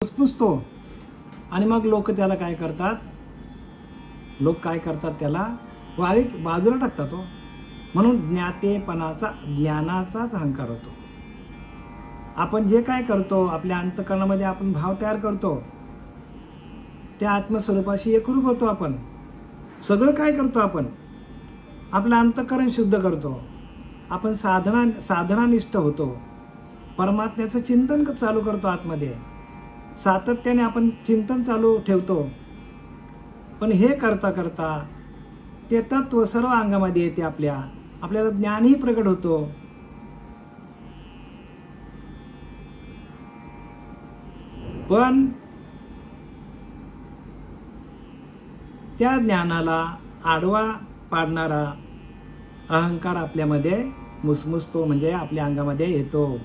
फुसफुसतो आणि मग लोक त्याला काय करतात, त्याला वाईट बाजूला टाकतात हो. म्हणून ज्ञानाचाच अहंकार होतो. आपण जे काय करतो, आपल्या अंतःकरणामध्ये आपण भाव तयार करतो, त्या आत्मस्वरूपाशी एकरूप होतो. आपण सगळं काय करतो, आपण आपलं अंतःकरण शुद्ध करतो, आपण साधनानिष्ठ होतो, परमात्म्याचं चिंतन चालू करतो, आतमध्ये सातत्याने आपण चिंतन चालू ठेवतो. पण हे करता करता ते तत्व सर्व अंगामध्ये येते, आपल्याला ज्ञानही प्रगट होतो. पण त्या ज्ञानाला आडवा पाडणारा अहंकार आपल्यामध्ये मुसमुसतो, म्हणजे आपल्या अंगामध्ये येतो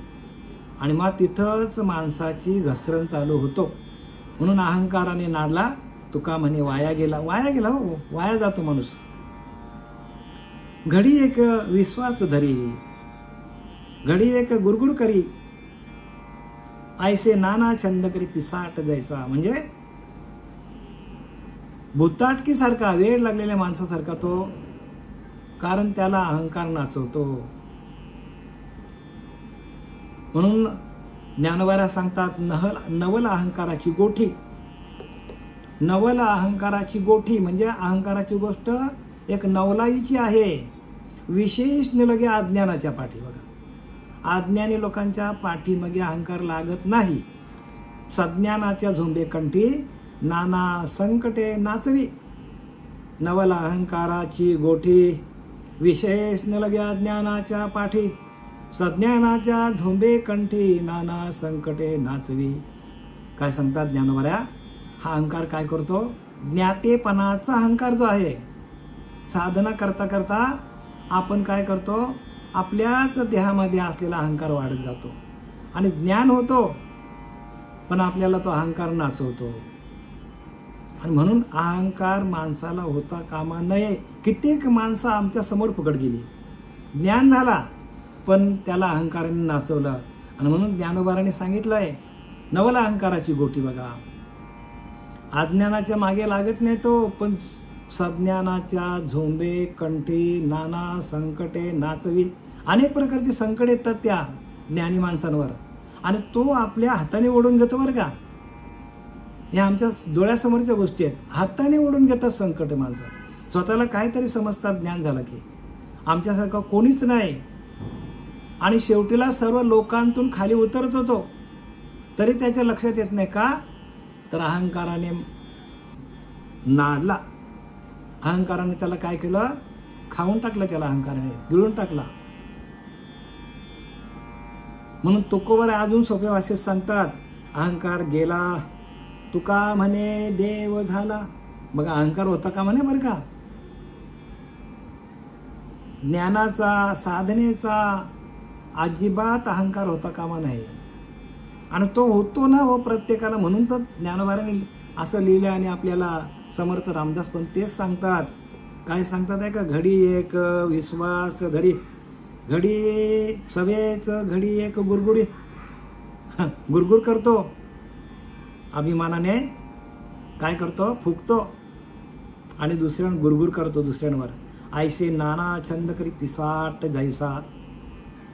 आणि मग तिथंच माणसाची घसरण चालू होतो. म्हणून अहंकाराने नाडला तुका म्हणे वाया गेला हो, वाया जातो माणूस. घडी एक विश्वास धरी, घडी एक गुरगुर करी, ऐसे नाना छंद करी पिसाट जैसा. म्हणजे भुताटकी सारखा, वेळ लागलेल्या माणसासारखा तो, कारण त्याला अहंकार नाचवतो. म्हणून ज्ञानोबा सांगतात, नवल अहंकाराची गोठी. नवल अहंकाराची गोठी म्हणजे अहंकाराची गोष्ट एक नवलाईची आहे, विशेष निलगे अज्ञानाच्या पाठी. बघा, अज्ञानी लोकांच्या पाठीमागे अहंकार लागत नाही. सज्ञानाच्या झोंबे कंठी नाना संकटे नाचवी. नवल अहंकाराची गोठी, विशेष निलगे अज्ञानाच्या पाठी, सज्ञानाच्या झोंबे कंठी नाना संकटे नाचवी. काय सांगतात ज्ञानोबा? हा अहंकार काय करतो? ज्ञातेपणाचा अहंकार जो आहे, साधना करता करता आपण काय करतो, आपल्याच देहामध्ये असलेला अहंकार वाढत जातो आणि ज्ञान होतो, पण आपल्याला तो अहंकार नाचवतो. आणि म्हणून अहंकार माणसाला होता कामा नये. कित्येक माणसं आमच्या समोर फुकट गेली, ज्ञान झाला पण त्याला अहंकाराने नाचवलं. आणि म्हणून ज्ञानोबाराने सांगितलंय, नवल अहंकाराची गोठी. बघा, अज्ञानाच्या मागे लागत नाही तो, पण सज्ञानाच्या झोंबे कंठी नाना संकटे नाचवी. अनेक प्रकारचे संकट येतात त्या ज्ञानी माणसांवर आणि तो आपल्या हाताने ओढून घेतो. बरं का, हे आमच्या डोळ्यासमोरच्या गोष्टी आहेत. हाताने ओढून घेतात संकट माणसं. स्वतःला काहीतरी समजतात ज्ञान झालं की, आमच्यासारखं कोणीच नाही. आणि शेवटीला सर्व लोकांतून खाली उतरत होतो, तरी त्याच्या लक्षात येत नाही. का? तर अहंकाराने नाडला. अहंकाराने त्याला काय केलं? खाऊन टाकलं, त्याला अहंकाराने गिळून टाकला. म्हणून तुकोबर अजून सोप्या भाषेत सांगतात, अहंकार गेला तुका म्हणे देव झाला. बघा, अहंकार होता का म्हणे. बरं का, ज्ञानाचा, साधनेचा अजिबात अहंकार होता कामा नाही. आणि तो होतो ना हो प्रत्येकाला. म्हणून तर ज्ञानोबारांनी असं लिहिलं. आणि आपल्याला समर्थ रामदास पण तेच सांगतात. काय सांगतात आहे का? घडी एक विश्वास धरी, घडी सवेच घडी एक गुरगुरी. गुरगुर करतो, अभिमानाने काय करतो? फुकतो आणि दुसऱ्यावर गुरगुर करतो दुसऱ्यांवर. ऐसे नाना छंद करी पिसाट जैसा.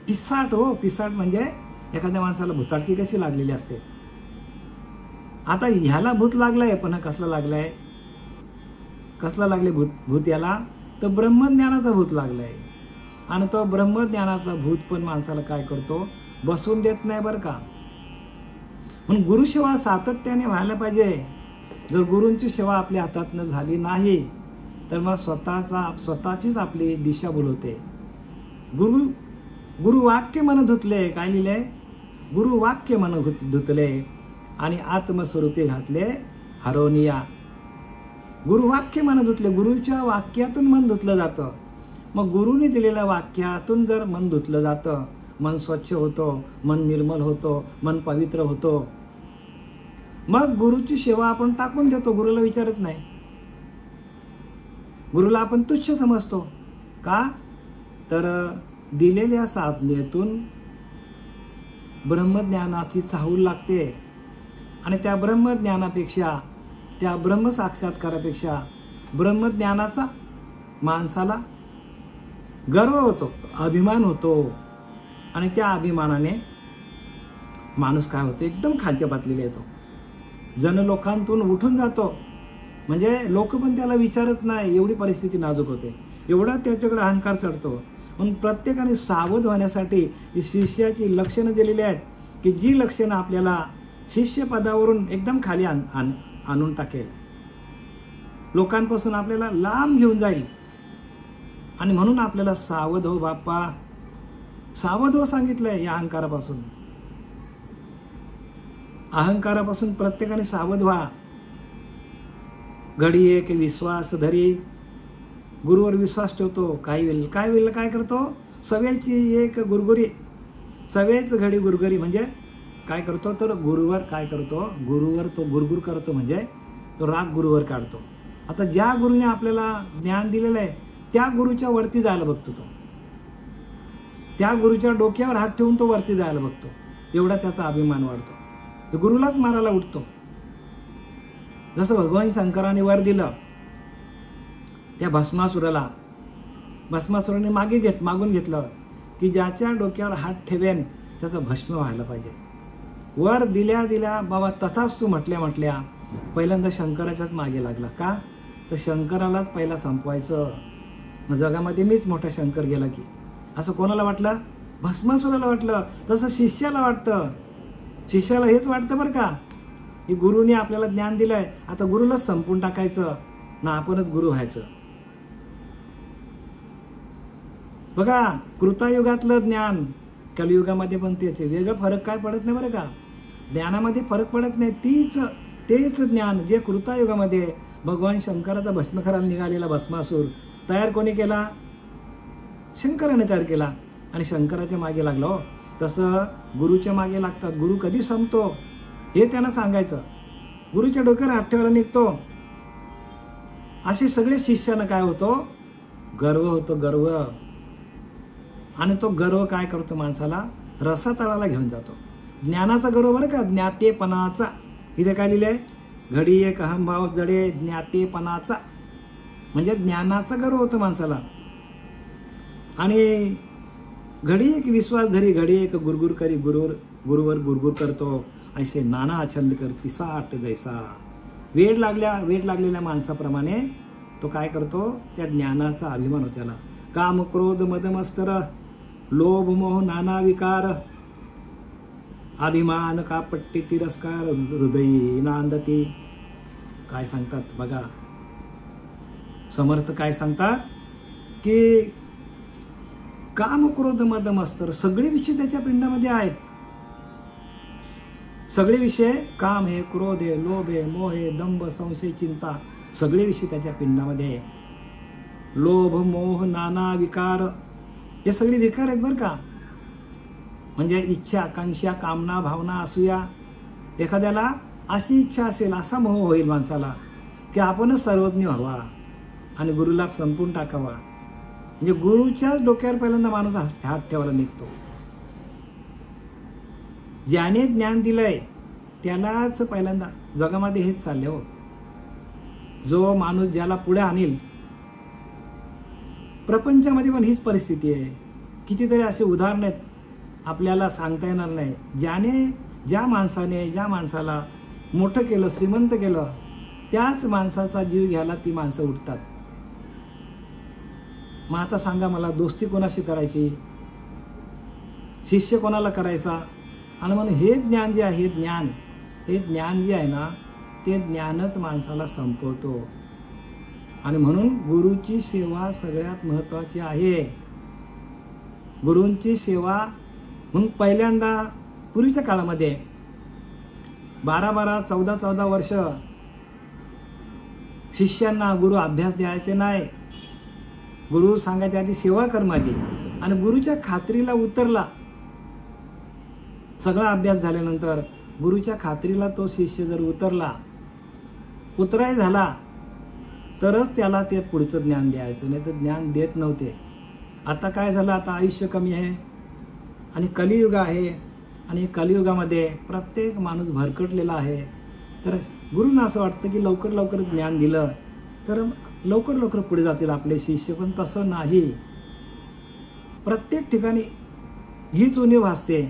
पिसाट हो, पिसाट म्हणजे एखाद्या माणसाला भुताटकी कशी लागलेली असते. आता ह्याला भूत लागलंय, पण कसला लागलाय? कसला लागले भूत याला? तर ब्रह्मज्ञानाचा भूत लागलाय. आणि तो ब्रह्मज्ञानाचा भूत पण माणसाला काय करतो? बसवून देत नाही. बरं का, म्हणून गुरुसेवा सातत्याने व्हायला पाहिजे. जर गुरूंची सेवा आपल्या हातातनं झाली नाही तर मग स्वतःचीच आपली दिशा बोलवते. गुरुवाक्य मन धुतले. काय लिहिलंय? गुरुवाक्य मन धुतले आणि आत्मस्वरूपी घातले हरोनिया. गुरुवाक्य मन धुतले. गुरुच्या वाक्यातून मन धुतलं जातं. मग गुरुने दिलेल्या वाक्यातून जर मन धुतलं जातं, मन स्वच्छ होतं, मन निर्मल होतं, मन पवित्र होतं. मग गुरुची सेवा आपण टाकून देतो, गुरुला विचारत नाही. गुरुला आपण तुच्छ समजतो. का? तर दिलेल्या साधनेतून ब्रह्मज्ञानाची चाहूल लागते. आणि त्या ब्रह्मज्ञानापेक्षा, त्या ब्रह्मसाक्षात्कारापेक्षा ब्रह्मज्ञानाचा माणसाला गर्व होतो, अभिमान होतो. आणि त्या अभिमानाने माणूस काय होतो, एकदम खालच्या पातळीला येतो, जनलोकांतून उठून जातो. म्हणजे लोक पण त्याला विचारत नाही, एवढी परिस्थिती नाजूक होते, एवढा त्याच्याकडे अहंकार चढतो. म्हणून प्रत्येकाने सावध होण्यासाठी शिष्याची लक्षणं दिलेली आहेत, की जी लक्षणं आपल्याला शिष्यपदावरून एकदम खाली आणून टाकेल, लोकांपासून आपल्याला लांब घेऊन जाईल. आणि म्हणून आपल्याला सावध हो बाप्पा, सावध हो सांगितलंय या अहंकारापासून. अहंकारापासून प्रत्येकाने सावध व्हा. घडी एक विश्वास धरी, गुरुवर विश्वास ठेवतो, काय वेळेला काय करतो, सवयची एक गुरगुरी, सवयच घडी गुरगुरी. म्हणजे काय करतो तर गुरुवर काय करतो, गुरुवर तो गुरगुर करतो, म्हणजे तो राग गुरुवर काढतो. आता ज्या गुरुने आपल्याला ज्ञान दिलेलं आहे त्या गुरुच्या वरती जायला बघतो, तो त्या गुरुच्या डोक्यावर हात ठेवून तो वरती जायला बघतो, एवढा त्याचा अभिमान वाढतो, तो गुरुलाच मारायला उठतो. जसं भगवान शंकराने वर दिलं त्या भस्मासुराने मागून घेतलं की ज्याच्या डोक्यावर हात ठेवेन त्याचं भस्म व्हायला पाहिजे. वर दिल्या बाबा तथास्तु म्हटल्या पहिल्यांदा शंकराच्याच मागे लागला. का तर शंकरालाच पहिला संपवायचं, मग जगामध्ये मीच मोठा शंकर गेला की, असं कोणाला वाटलं, भस्मासुराला वाटलं. तसं शिष्याला वाटतं, शिष्याला हेच वाटतं बरं का, की गुरुने आपल्याला ज्ञान दिलंय, आता गुरुलाच संपून टाकायचं ना आपणच गुरु व्हायचं. बघा कृतायुगातलं ज्ञान कलियुगामध्ये पण तेच, वेगळं फरक काय पडत नाही बरं का, ज्ञानामध्ये फरक पडत नाही. तेच ज्ञान जे कृतायुगामध्ये भगवान शंकराचा भस्म करायला निघालेला भस्मासूर तयार कोणी केला, शंकराने तयार केला. आणि शंकराच्या मागे लागलो. तसं गुरुच्या मागे लागतात. गुरु कधी संपतो हे त्यांना सांगायचं, गुरुच्या डोक्यावर हात ठेवायला निघतो. असे सगळे शिष्यानं काय होतो, गर्व होतो, गर्व. आणि तो गर्व काय करतो, माणसाला रसातळाला घेऊन जातो. ज्ञानाचा गर्व बरं का, ज्ञातेपणाचा. इथे काय लिहिलंय, घडी एक अहंभाव जडे ज्ञातेपणाचा, म्हणजे ज्ञानाचा गर्व होतो माणसाला. आणि घडी एक विश्वास धरी, घडी एक गुरगुर करी, गुरुवर गुरगुर करतो. ऐसे नाना छंद करती साठ जैसा. वेड लागलेल्या माणसाप्रमाणे तो काय करतो, त्या ज्ञानाचा अभिमान होतो त्याला. काम क्रोध मद मत्सर लोभ मोह नाना विकार, अभिमान कापट्टी तिरस्कार हृदयी नांदती. काय सांगतात बघा समर्थ, काय सांगतात की काम क्रोध मद मत्सर सगळे विषय त्याच्या पिंडामध्ये आहेत. सगळे विषय, काम आहे, क्रोध आहे, लोभ आहे, मोह आहे, दंभ, संशय, चिंता, सगळे विषय त्याच्या पिंडामध्ये आहे. लोभ मोह नाना विकार, हे सगळे विकार आहेत बरं का. म्हणजे इच्छा आकांक्षा कामना भावना असूया. एखाद्याला अशी इच्छा असेल, असा मोह होईल माणसाला की आपणच सर्वज्ञ व्हावा आणि गुरुला संपून टाकावा. म्हणजे गुरुच्याच डोक्यावर पहिल्यांदा माणूस हात ठेवायला निघतो. ज्याने ज्ञान दिलंय त्यालाच पहिल्यांदा, जगामध्ये हेच चालले हो. जो माणूस ज्याला पुढे आणेल, प्रपंचामध्ये पण हीच परिस्थिती आहे. कितीतरी असे उदाहरण आहेत, आपल्याला सांगता येणार नाही. ज्या माणसाला मोठं केलं, श्रीमंत केलं, त्याच माणसाचा जीव घ्यायला ती माणसं उठतात. मग आता सांगा मला, दोस्ती कोणाशी करायची, शिष्य कोणाला करायचा. आणि म्हणून हे ज्ञान जे आहे, हे ज्ञान जे आहे ना, ते ज्ञानच माणसाला संपवतो. आणि म्हणून गुरुची सेवा सगळ्यात महत्त्वाची आहे. गुरूंची सेवा म्हणून पहिल्यांदा पूर्वीच्या काळामध्ये 12-12, 14-14 वर्ष शिष्यांना गुरु अभ्यास द्यायचे नाही. गुरु सांगायचे आधी सेवा कर माझी. आणि गुरुच्या खात्रीला उतरला, सगळा अभ्यास झाल्यानंतर गुरुच्या खात्रीला तो शिष्य जर उतराय झाला तरच त्याला ते पुढचं ज्ञान द्यायचं, नाही तर ज्ञान देत नव्हते. आता काय झालं, आता आयुष्य कमी आहे आणि कलियुग आहे आणि कलियुगामध्ये प्रत्येक माणूस भरकटलेला आहे. तर गुरुंना असं वाटतं की लवकर लवकर ज्ञान दिलं तर लवकर लवकर पुढे जातील आपले शिष्य, पण तसं नाही. प्रत्येक ठिकाणी हीच उणीव भासते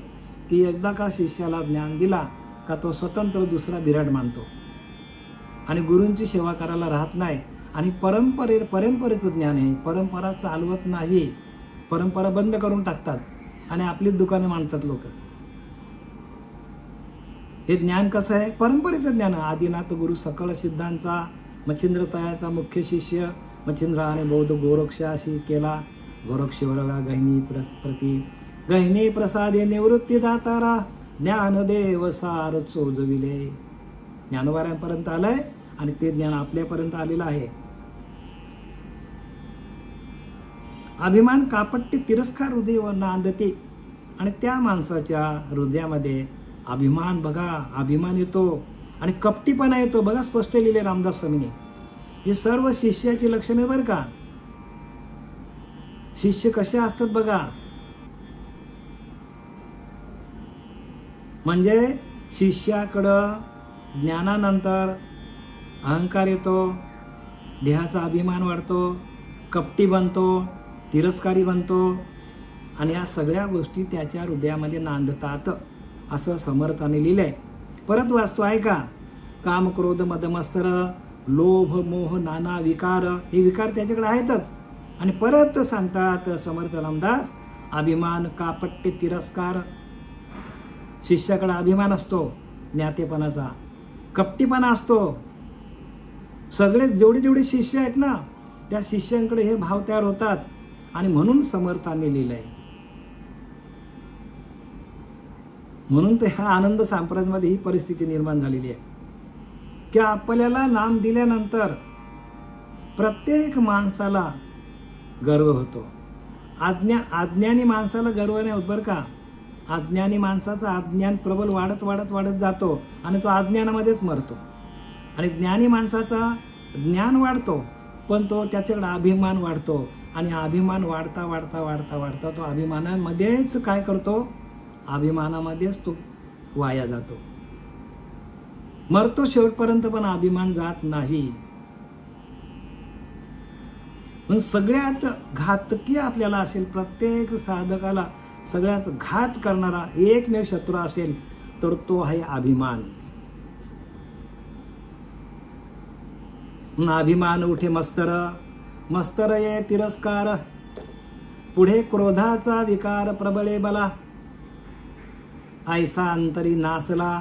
की एकदा का शिष्याला ज्ञान दिला का तो स्वतंत्र दुसरा बिराड मानतो आणि गुरूंची सेवा करायला राहत नाही. आणि परंपरेचं ज्ञान आहे, परंपरा चालवत नाही, परंपरा बंद करून टाकतात आणि आपलीच दुकाने मांडतात लोक. हे ज्ञान कसं आहे? परंपरेचं ज्ञान. आदिनाथ गुरु सकळ सिद्धांचा मच्छिंद्र तयाचा मुख्य शिष्य मच्छिंद्र आणि बौद्ध गोरक्षाशी केला. गोरक्षवरला गहिनी प्रती गहिनी प्रसादे निवृत्ती दातारा ज्ञानदेव सार चोजविले. ज्ञानोबाऱ्यांपर्यंत आलंय आणि ते ज्ञान आपल्यापर्यंत आलेलं आहे. अभिमान कापट्टी तिरस्कार हृदयावर नांदते आणि त्या माणसाच्या हृदयामध्ये अभिमान, बघा अभिमान येतो आणि कपटीपणा येतो. बघा स्पष्ट लिहिले रामदास स्वामींनी. हे सर्व शिष्याची लक्षणे बरं का. शिष्य कसे असतात बघा. म्हणजे शिष्याकडं ज्ञानानंतर अहंकार येतो, देहाचा अभिमान वाढतो, कपटी बनतो, तिरस्कारी बनतो आणि या सगळ्या गोष्टी त्याच्या हृदयामध्ये नांदतात असं समर्थाने लिहिलंय. परत वाचतो ऐका. काम क्रोध मदमस्तर लोभ मोह नाना विकार, हे विकार त्याच्याकडे आहेतच. आणि परत सांगतात समर्थ रामदास, अभिमान कापट्य तिरस्कार. शिष्याकडे अभिमान असतो ज्ञातेपणाचा, कपटीपणा असतो. सगळे जेवढे शिष्य आहेत ना त्या शिष्यांकडे हे भाव तयार होतात आणि म्हणून समर्थांनी लिहिलंय. म्हणून तर ह्या आनंद संप्रदायामध्ये ही परिस्थिती निर्माण झालेली आहे की आपल्याला नाम दिल्यानंतर प्रत्येक माणसाला गर्व होतो. अज्ञानी माणसाला गर्व नाही होत बरं का. अज्ञानी माणसाचा अज्ञान प्रबल वाढत वाढत वाढत जातो आणि तो अज्ञानामध्येच मरतो. आणि ज्ञानी माणसाचा ज्ञान वाढतो पण तो त्याच्याकडे अभिमान वाढतो आणि अभिमान वाढता वाढता वाढता वाढता तो अभिमानामध्येच काय करतो, अभिमानामध्येच तो वाया जातो, मरतो शेवटपर्यंत, पण अभिमान जात नाही. सगळ्यात घातकी आपल्याला असेल, प्रत्येक साधकाला सगळ्यात घात करणारा एकमेव शत्रू असेल तर तो आहे अभिमान. अभिमान उठे मस्तर, मस्तर ये तिरस्कार, पुढे क्रोधाचा विकार प्रबळे बला, ऐसा अंतरी नासला,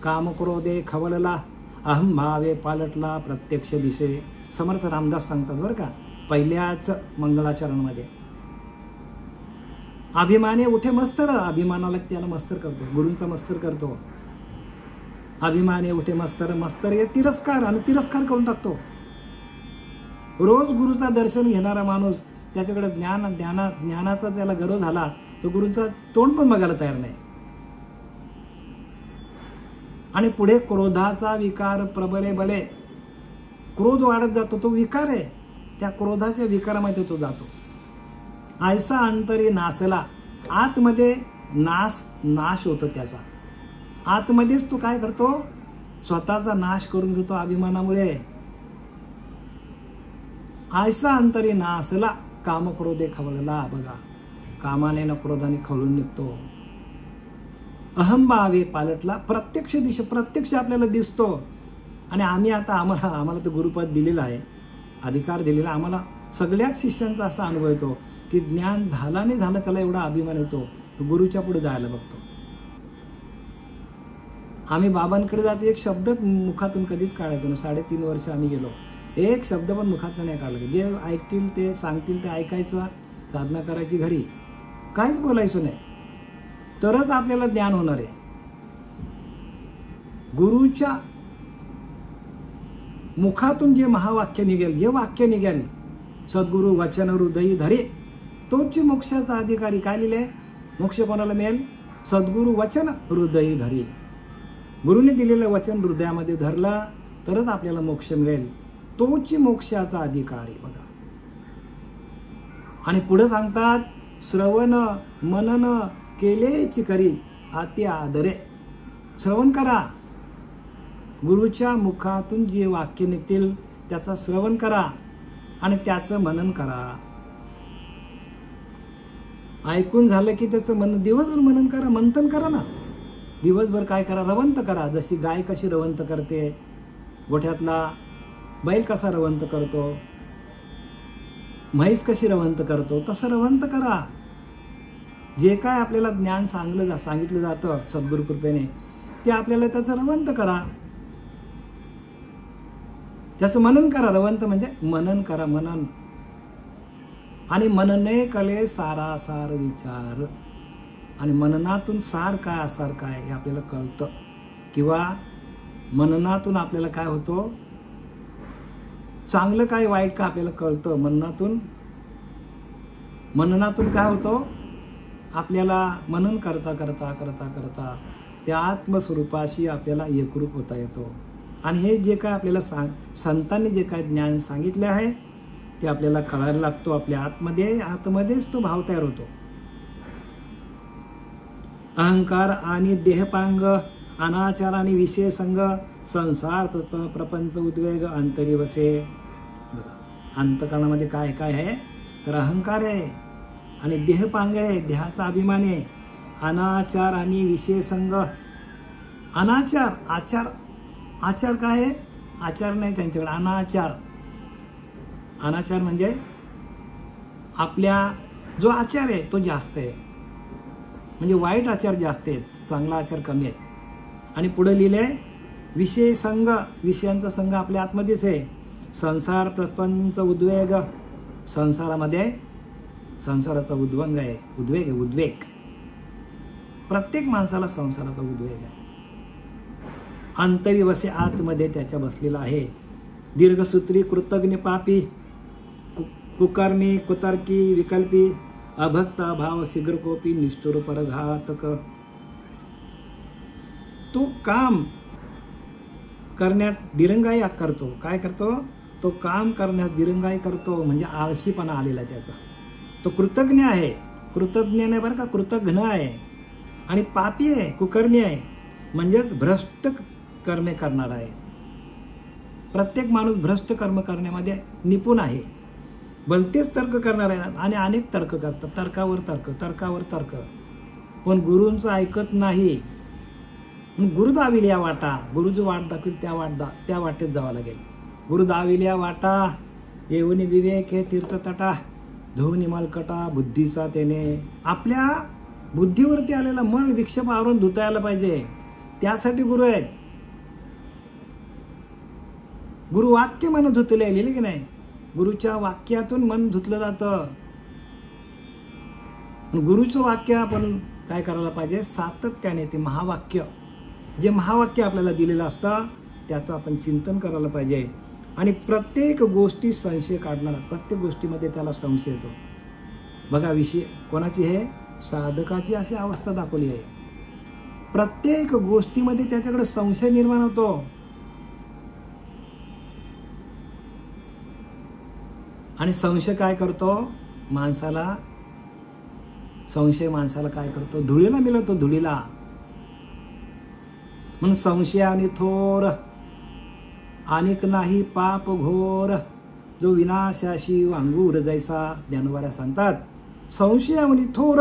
काम क्रोधे खवलला, अहंभावे पालटला प्रत्यक्ष दिसे. समर्थ रामदास सांगतात बरं का पहिल्याच मंगलाचरणमध्ये. अभिमाने उठे मस्तर, अभिमानाला त्याला मस्तर करतो, गुरूंचा मस्तर करतो. अभिमाने उठे मस्तर, मस्तर ये तिरस्कार, आणि तिरस्कार करून टाकतो. रोज गुरुचा दर्शन घेणारा माणूस त्याच्याकडे ज्ञानाचा त्याला गर्व झाला तो गुरूंचा तोंड पण बघायला तयार नाही. आणि पुढे क्रोधाचा विकार प्रबळे बळे, क्रोध वाढत जातो, तो विकार आहे, त्या क्रोधाच्या विकारामध्ये तो जातो. ऐसा अंतरी नासला, आतमध्ये नाश होतो त्याचा, आतमध्येच तो काय करतो, स्वतःचा नाश करून घेतो अभिमानामुळे. ऐसा अंतरी नासला, काम क्रोधे खवळला, बघा कामाने न क्रोधाने खवळून निघतो. अहंभावे पालटला, प्रत्यक्ष आपल्याला दिसतो. आणि आम्हाला तर गुरुपद दिलेलं आहे, अधिकार दिलेला, आम्हाला सगळ्याच शिष्यांचा असा अनुभव येतो की ज्ञान झाला नाही झालं त्याला एवढा अभिमान येतो, गुरुच्या पुढे जायला बघतो. आम्ही बाबांकडे जातो, एक शब्द मुखातून कधीच काढायचो ना. 3.5 वर्ष आम्ही गेलो, एक शब्द पण मुखातून नाही काढला. जे ऐकतील ते सांगतील ते ऐकायचं, साधना करायची, घरी काहीच बोलायचं नाही, तरच आपल्याला ज्ञान होणार आहे. गुरुच्या मुखातून जे महावाक्य निघेल, जे वाक्य निघेल, सद्गुरु वचन हृदयी धरे, तोच मोक्षाचा अधिकारी. काय लिहिले, मोक्ष कोणाला मिळेल, सद्गुरु वचन हृदयी धरे. गुरुने दिलेलं वचन हृदयामध्ये धरला तरच आपल्याला मोक्ष मिळेल, तोच मोक्षाचा अधिकारी. बघा आणि पुढे सांगतात, श्रवण मनन केलेची करी अति आदरे. श्रवण करा. गुरुच्या मुखातून जे वाक्य निघतील त्याचा श्रवण करा आणि त्याचं मनन करा. ऐकून झालं की त्याचं मन दिवसभर मनन करा, मंथन करा ना. दिवसभर काय करा, रवंत करा. जशी गाय कशी रवंत करते, गोठ्यातला बैल कसा रवंत करतो, म्हैस कशी रवंत करतो, तसं रवंत करा. जे काय आपल्याला ज्ञान सांगितलं जातं सद्गुरु कृपेने ते आपल्याला त्याचं रवंत करा, त्याचं मनन करा. रवंत म्हणजे मनन करा, मनन. आणि मनने कले सारासार विचार. आणि मननातून सार काय असार काय हे आपल्याला कळतं. किंवा मननातून आपल्याला काय होतं, चांगलं काय वाईट का आपल्याला कळतं. मननातून काय होतं, आपल्याला मनन करता करता करता करता त्या आत्मस्वरूपाशी आपल्याला एकरूप होता येतो. आणि हे जे काय आपल्याला संतांनी जे काय ज्ञान सांगितले आहे ते आपल्याला कळायला लागतो. आपल्या आतमध्येच तो भाव तयार होतो. अहंकार आणि देहपांग, अनाचार आणि विषय संग, संसार प्रपंच उद्वेग अंतरी वसे. अंतकरणामध्ये काय काय आहे तर अहंकार आहे आणि देहपांग आहे, देहाचा अभिमान आहे. अनाचार आणि विषय संग. अनाचार, आचार काय आहे, आचार नाही त्यांच्याकडे. अनाचार म्हणजे आपल्या जो आचार आहे तो जास्त आहे, म्हणजे वाईट आचार जास्त आहेत, चांगला आचार कमी आहेत. आणि पुढे लिहिले विषय संग, विषयांचा संघ आपल्या आतमध्येच आहे. संसार प्रपंच उद्वेग, संसारामध्ये संसाराचा उद्वेग आहे, उद्वेग. प्रत्येक माणसाला संसाराचा उद्वेग आहे. अंतरी वसे, आतमध्ये त्याच्या बसलेला आहे. दीर्घसूत्री, कृतज्ञ, पापी, कुकर्मी, कुतर्की, विकल्पी, अभक्त, अभाव, शीघ्रकोपी, निष्ठुर, परघातक. तो काम करण्यात दिरंगाई करतो. काय करतो तो, काम करण्यात दिरंगाई करतो, म्हणजे आळशीपणा आलेला आहे त्याचा. तो कृतज्ञ आहे, कृतज्ञ नाही बरं का, कृतघ्न आहे. आणि पापी आहे, कुकर्मी आहे, म्हणजेच भ्रष्ट कर्मे करणार आहे. प्रत्येक माणूस भ्रष्ट कर्म करण्यामध्ये निपुण आहे. भलतेच तर्क करणार आहे आणि अनेक तर्क करतात, तर्कावर तर्क. पण गुरूंचं ऐकत नाही. गुरु दाविल या वाटा, गुरु जो वाट दाखवेल त्या वाटेत जावं लागेल. गुरु दाविल या वाटा, येऊनी विवेक हे तीर्थतटा, धुवनी मलकटा बुद्धीचा त्याने. आपल्या बुद्धीवरती आलेला मन विक्षेप आवरून धुता यायला पाहिजे, त्यासाठी गुरु आहेत. गुरु वाक्य मन धुतले लिहिले की नाही, गुरुच्या वाक्यातून मन धुतलं जातं. गुरुचं वाक्य आपण काय करायला पाहिजे, सातत्याने ते महावाक्य, जे महावाक्य आपल्याला दिलेलं असतं त्याचं आपण चिंतन करायला पाहिजे. आणि प्रत्येक गोष्टी संशय काढणारा, प्रत्येक गोष्टीमध्ये त्याला संशय येतो. बघा विषय कोणाची आहे, साधकाची अशी अवस्था दाखवली आहे. प्रत्येक गोष्टीमध्ये त्याच्याकडे संशय निर्माण होतो. आणि संशय काय करतो माणसाला, संशय माणसाला काय करतो, धुळीला मिळवतो, धुळीला. म्हणून संशय आणि थोर अनेक नाही पाप घोर, जो विनाशाशी वांगूर जैसा. ज्ञानोबाला सांगतात संशयावनी थोर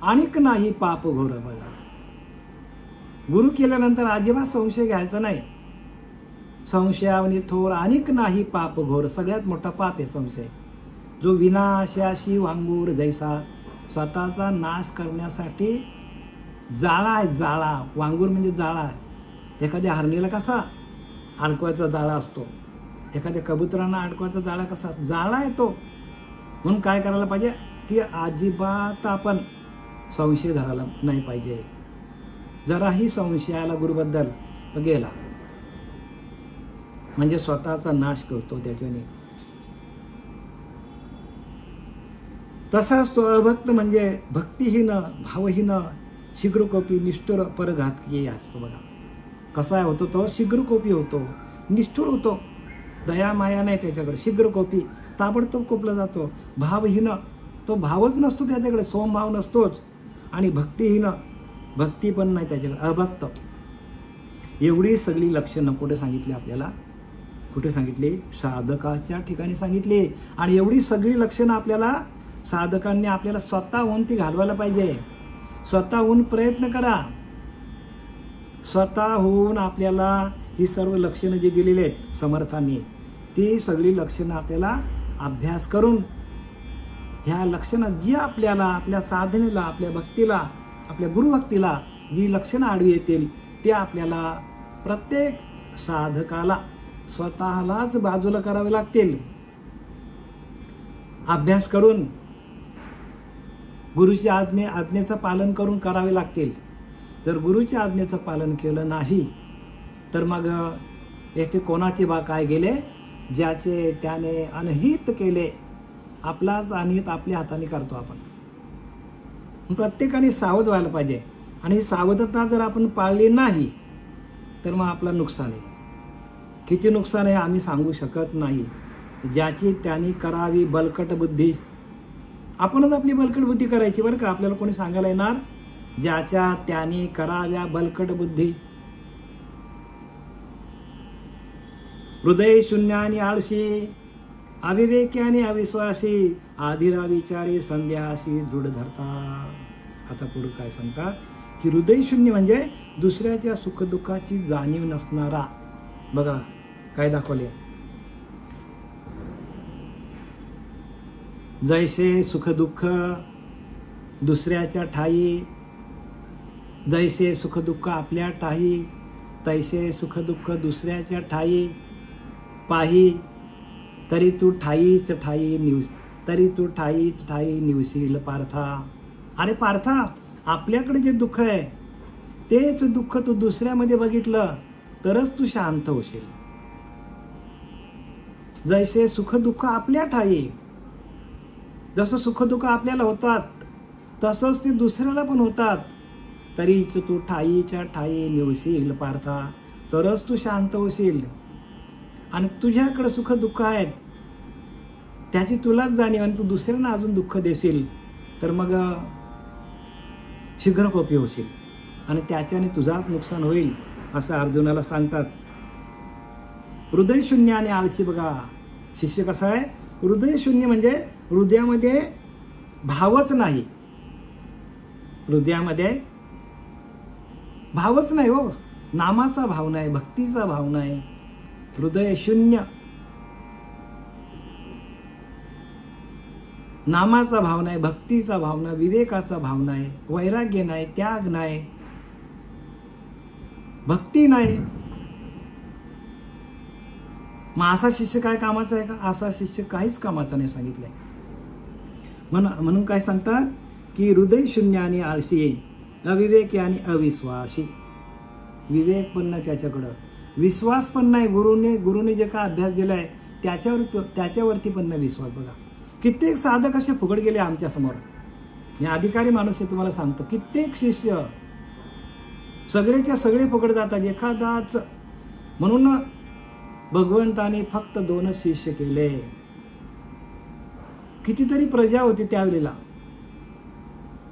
अनेक नाही पाप घोर. बघा, गुरु केल्यानंतर अजिबात संशय घ्यायचा नाही. संशयावनी थोर अनेक नाही पाप घोर, सगळ्यात मोठा पाप आहे संशय. जो विनाशाशी वांगूर जैसा, स्वतःचा नाश करण्यासाठी जाळा आहे, जाळा. वांगूर म्हणजे जाळा आहे. एखाद्या हरणीला कसा अडकवायचा जाळा असतो, एखाद्या कबुतरांना अडकवायचा जाळा कसा, जाळा आहे तो. म्हणून काय करायला पाहिजे की अजिबात आपण संशय धरायला नाही पाहिजे. जराही संशयाला गुरुबद्दल तर गेला म्हणजे स्वतःचा नाश करतो त्याच्याने. तसाच तो अभक्त म्हणजे भक्तिहीन, भावहीन, शीघ्रकोपी, निष्ठुर, परघातकी असतो. बघा कसा होतो तो, शीघ्रकोपी होतो, निष्ठुर होतो, दया माया नाही त्याच्याकडे. शीघ्रकोपी, ताबडतोब कोपला जातो. भावहीन, तो भावच नसतो त्याच्याकडे, सोमभाव नसतोच. आणि भक्तिहीन भक्ती पण नाही त्याच्याकडे, अभक्त. एवढी सगळी लक्षणं कुठे सांगितली आपल्याला? कुठे सांगितली? साधकाच्या ठिकाणी सांगितली. आणि एवढी सगळी लक्षणं आपल्याला साधकांनी आपल्याला स्वतःहून ती घालवायला पाहिजे. स्वतःहून प्रयत्न करा. स्वतःहून आपल्याला ही सर्व लक्षणं जी दिलेली आहेत समर्थांनी, ती सगळी लक्षणं आपल्याला अभ्यास करून ह्या लक्षणं जी आपल्याला आपल्या साधनेला, आपल्या भक्तीला, आपल्या गुरुभक्तीला जी लक्षणं आडवी येतील ते आपल्याला प्रत्येक साधकाला स्वतःलाच बाजूला करावे लागतील. अभ्यास करून गुरुची आज्ञेचं पालन करून करावे लागतील. जर गुरुच्या आज्ञेचं पालन केलं नाही तर मग येथे कोणाचे बा काय गेले, ज्याचे त्याने अनहित केले. आपलाच अनहित आपल्या हाताने करतो आपण. प्रत्येकाने सावध व्हायला पाहिजे. आणि सावधता जर आपण पाळली नाही तर मग आपलं नुकसान आहे. किती नुकसान आहे आम्ही सांगू शकत नाही. ज्याची त्याने करावी बलकट बुद्धी. आपणच आपली बलकट बुद्धी करायची बरं का. आपल्याला कोणी सांगायला येणार? ज्याच्या त्याने कराव्या बलकट बुद्धी. हृदय शून्य आणि आळशी, अविवेकी आणि अविश्वासी, आधीरा विचारी संध्याशी दृढ धरता. आता पुढे काय सांगतात की हृदय शून्य म्हणजे दुसऱ्याच्या सुखदुःखाची जाणीव नसणारा. बघा काय दाखवले, जैसे सुखदुःख दुसऱ्याच्या ठाई, जैसे सुखदुःख आपल्या ठाई, तैसे सुखदुःख दुसऱ्याच्या ठाई. पाही तरी तू ठाईच ठाई निवस, तरी तू ठाईच ठाई निवसील पार्था. अरे पार्था, आपल्याकडे जे दुःख आहे तेच दुःख तू दुसऱ्यामध्ये बघितलं तरच तू शांत होशील. जैसे सुखदुःख आपल्या ठाई, जसं सुखदुःख आपल्याला होतात तसंच ते दुसऱ्याला पण होतात. तरीच तू ठाईच्या ठाई निवसील पार्था, तरच तू शांत होशील. आणि तुझ्याकडे सुख दुःख आहेत त्याची तुलाच जाणीव आणि तू दुसऱ्यांना अजून दुःख देशील तर मग शीघ्रकोपी होशील आणि त्याच्याने तुझाच नुकसान होईल असं अर्जुनाला सांगतात. हृदय शून्य आणि आळशी. बघा शिष्य कसा आहे? हृदय शून्य म्हणजे हृदयामध्ये भावच नाही. हृदयामध्ये भावच नाही हो. नामाचा भाव नाही, भक्तीचा भाव नाही. हृदय शून्य. नामाचा भाव नाही, भक्तीचा भाव नाही, विवेकाचा भाव नाही, वैराग्य नाही, त्याग नाही, भक्ती नाही. मग असा शिष्य काय कामाचा आहे का? असा शिष्य काहीच कामाचा नाही सांगितलंय. म्हणून काय सांगतात की हृदय शून्य आणि आळशी, अविवेकी आणि अविश्वासी. विवेक पण नाही त्याच्याकडं, विश्वास पण नाही. गुरुने जे काय अभ्यास दिलाय त्याच्यावरती पण नाही विश्वास. बघा कित्येक साधक असे फुकट गेले आमच्या समोर. मी अधिकारी माणूस आहे तुम्हाला सांगतो. कित्येक शिष्य सगळेच्या सगळे फुकट जातात. एखादाच. म्हणून भगवंताने फक्त 2च शिष्य केले. कितीतरी प्रजा होती त्यावेळेला.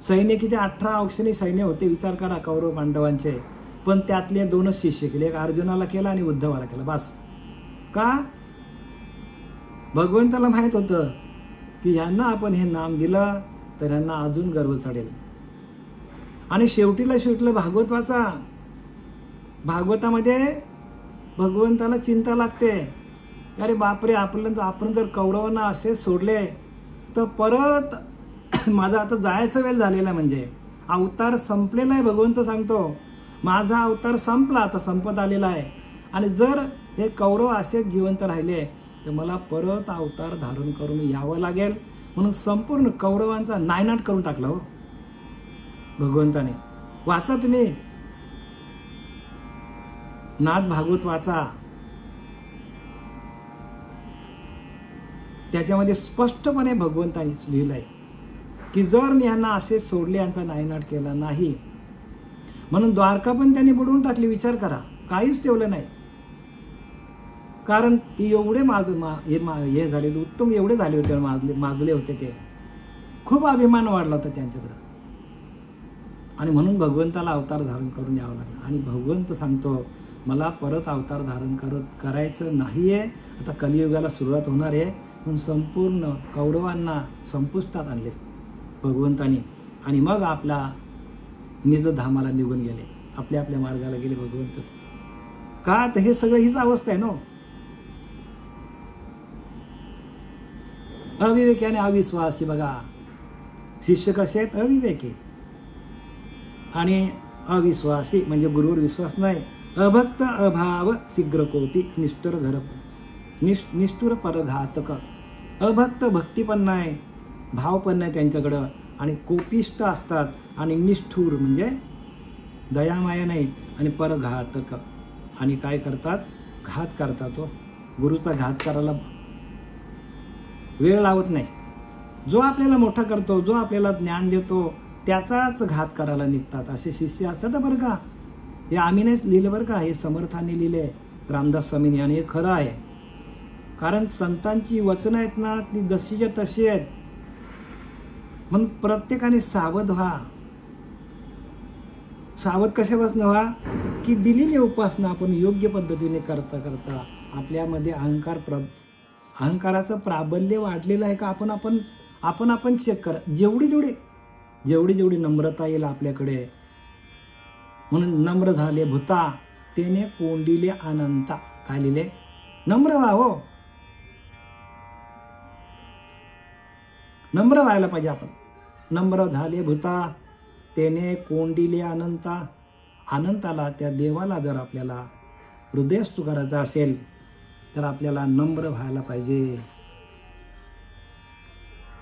सैन्य किती 18 अक्षनी सैन्य होते विचार करा कौरव पांडवांचे. पण त्यातले 2च शिष्य केले. एक अर्जुनाला केला आणि उद्धवाला केला बस. का? भगवंताला माहित होतं की ह्यांना आपण हे नाम दिलं तर ह्यांना अजून गर्व चढेल. आणि शेवटीला भागवत वाचा. भागवतामध्ये भगवंताला चिंता लागते. अरे बापरे, आपण जर कौरवांना असे सोडले तर परत माझा आता जायचा वेळ झालेला, म्हणजे अवतार संपलेला आहे. भगवंत सांगतो माझा अवतार संपला, आता संपत आलेला आहे. आणि जर हे कौरव असेच जिवंत राहिले तर मला परत अवतार धारण करून यावं लागेल. म्हणून संपूर्ण कौरवांचा नायनाट करून टाकला हो भगवंताने. वाचा तुम्ही नाथ भागवत वाचा. त्याच्यामध्ये स्पष्टपणे भगवंताने लिहिलंय की जर मी यांना असे सोडले, यांचा नायनाट केला नाही, म्हणून द्वारका पण त्यांनी बुडवून टाकली. विचार करा, काहीच ठेवलं नाही. कारण ती एवढे हे झाले, उत्तम एवढे झाले होते, माजले होते ते. खूप अभिमान वाढला होता त्यांच्याकडे. आणि म्हणून भगवंताला अवतार धारण करून यावं लागलं. आणि भगवंत सांगतो मला परत अवतार धारण करायचं नाही आहे. आता कलियुगाला सुरुवात होणार आहे, म्हणून संपूर्ण कौरवांना संपुष्टात आणले भगवंतानी. आणि मग आपला निजधामाला निघून गेले, आपल्या आपल्या मार्गाला गेले भगवंत. का तर हे सगळं हीच अवस्था आहे ना. अविवेकी अविश्वासी. बघा शिष्य कसे आहेत, अविवेकी आणि अविश्वासी म्हणजे गुरुवर विश्वास नाही. अभक्त अभाव शीघ्र कोपी निष्ठुर निष्ठुर परघातक. अभक्त भक्ती पण नाही, भाव पण नाही त्यांच्याकडं, आणि कोपिष्ट असतात, आणि निष्ठुर म्हणजे दयामाया नाही, आणि परघातक आणि काय करतात, घात करतात. तो गुरुचा घात करायला वेळ लावत नाही. जो आपल्याला मोठा करतो, जो आपल्याला ज्ञान देतो त्याचाच घात करायला निघतात. असे शिष्य असतात बरं का. हे आम्ही नाही लिहिलं बरं का, हे समर्थांनी लिहिले, रामदास स्वामींनी. आणि हे खरं आहे, कारण संतांची वचनं आहेत ना ती जशीच्या तशी आहेत. म्हणून प्रत्येकाने सावध व्हा. सावध कशापासून व्हा की दिलेली उपासना आपण योग्य पद्धतीने करता करता आपल्यामध्ये अहंकाराचं प्राबल्य वाढलेलं आहे का आपण चेक करा. जेवढी नम्रता येईल आपल्याकडे. म्हणून नम्र झाले भूता तेने कोंडिले अनंता. काय लिहिले, नम्र व्हा हो, नम्र व्हायला पाहिजे आपण. नम्र झाले भूता तेने कोंडिले अनंता. अनंताला त्या देवाला जर आपल्याला हृदयस्थ करायचं असेल तर आपल्याला नम्र व्हायला पाहिजे.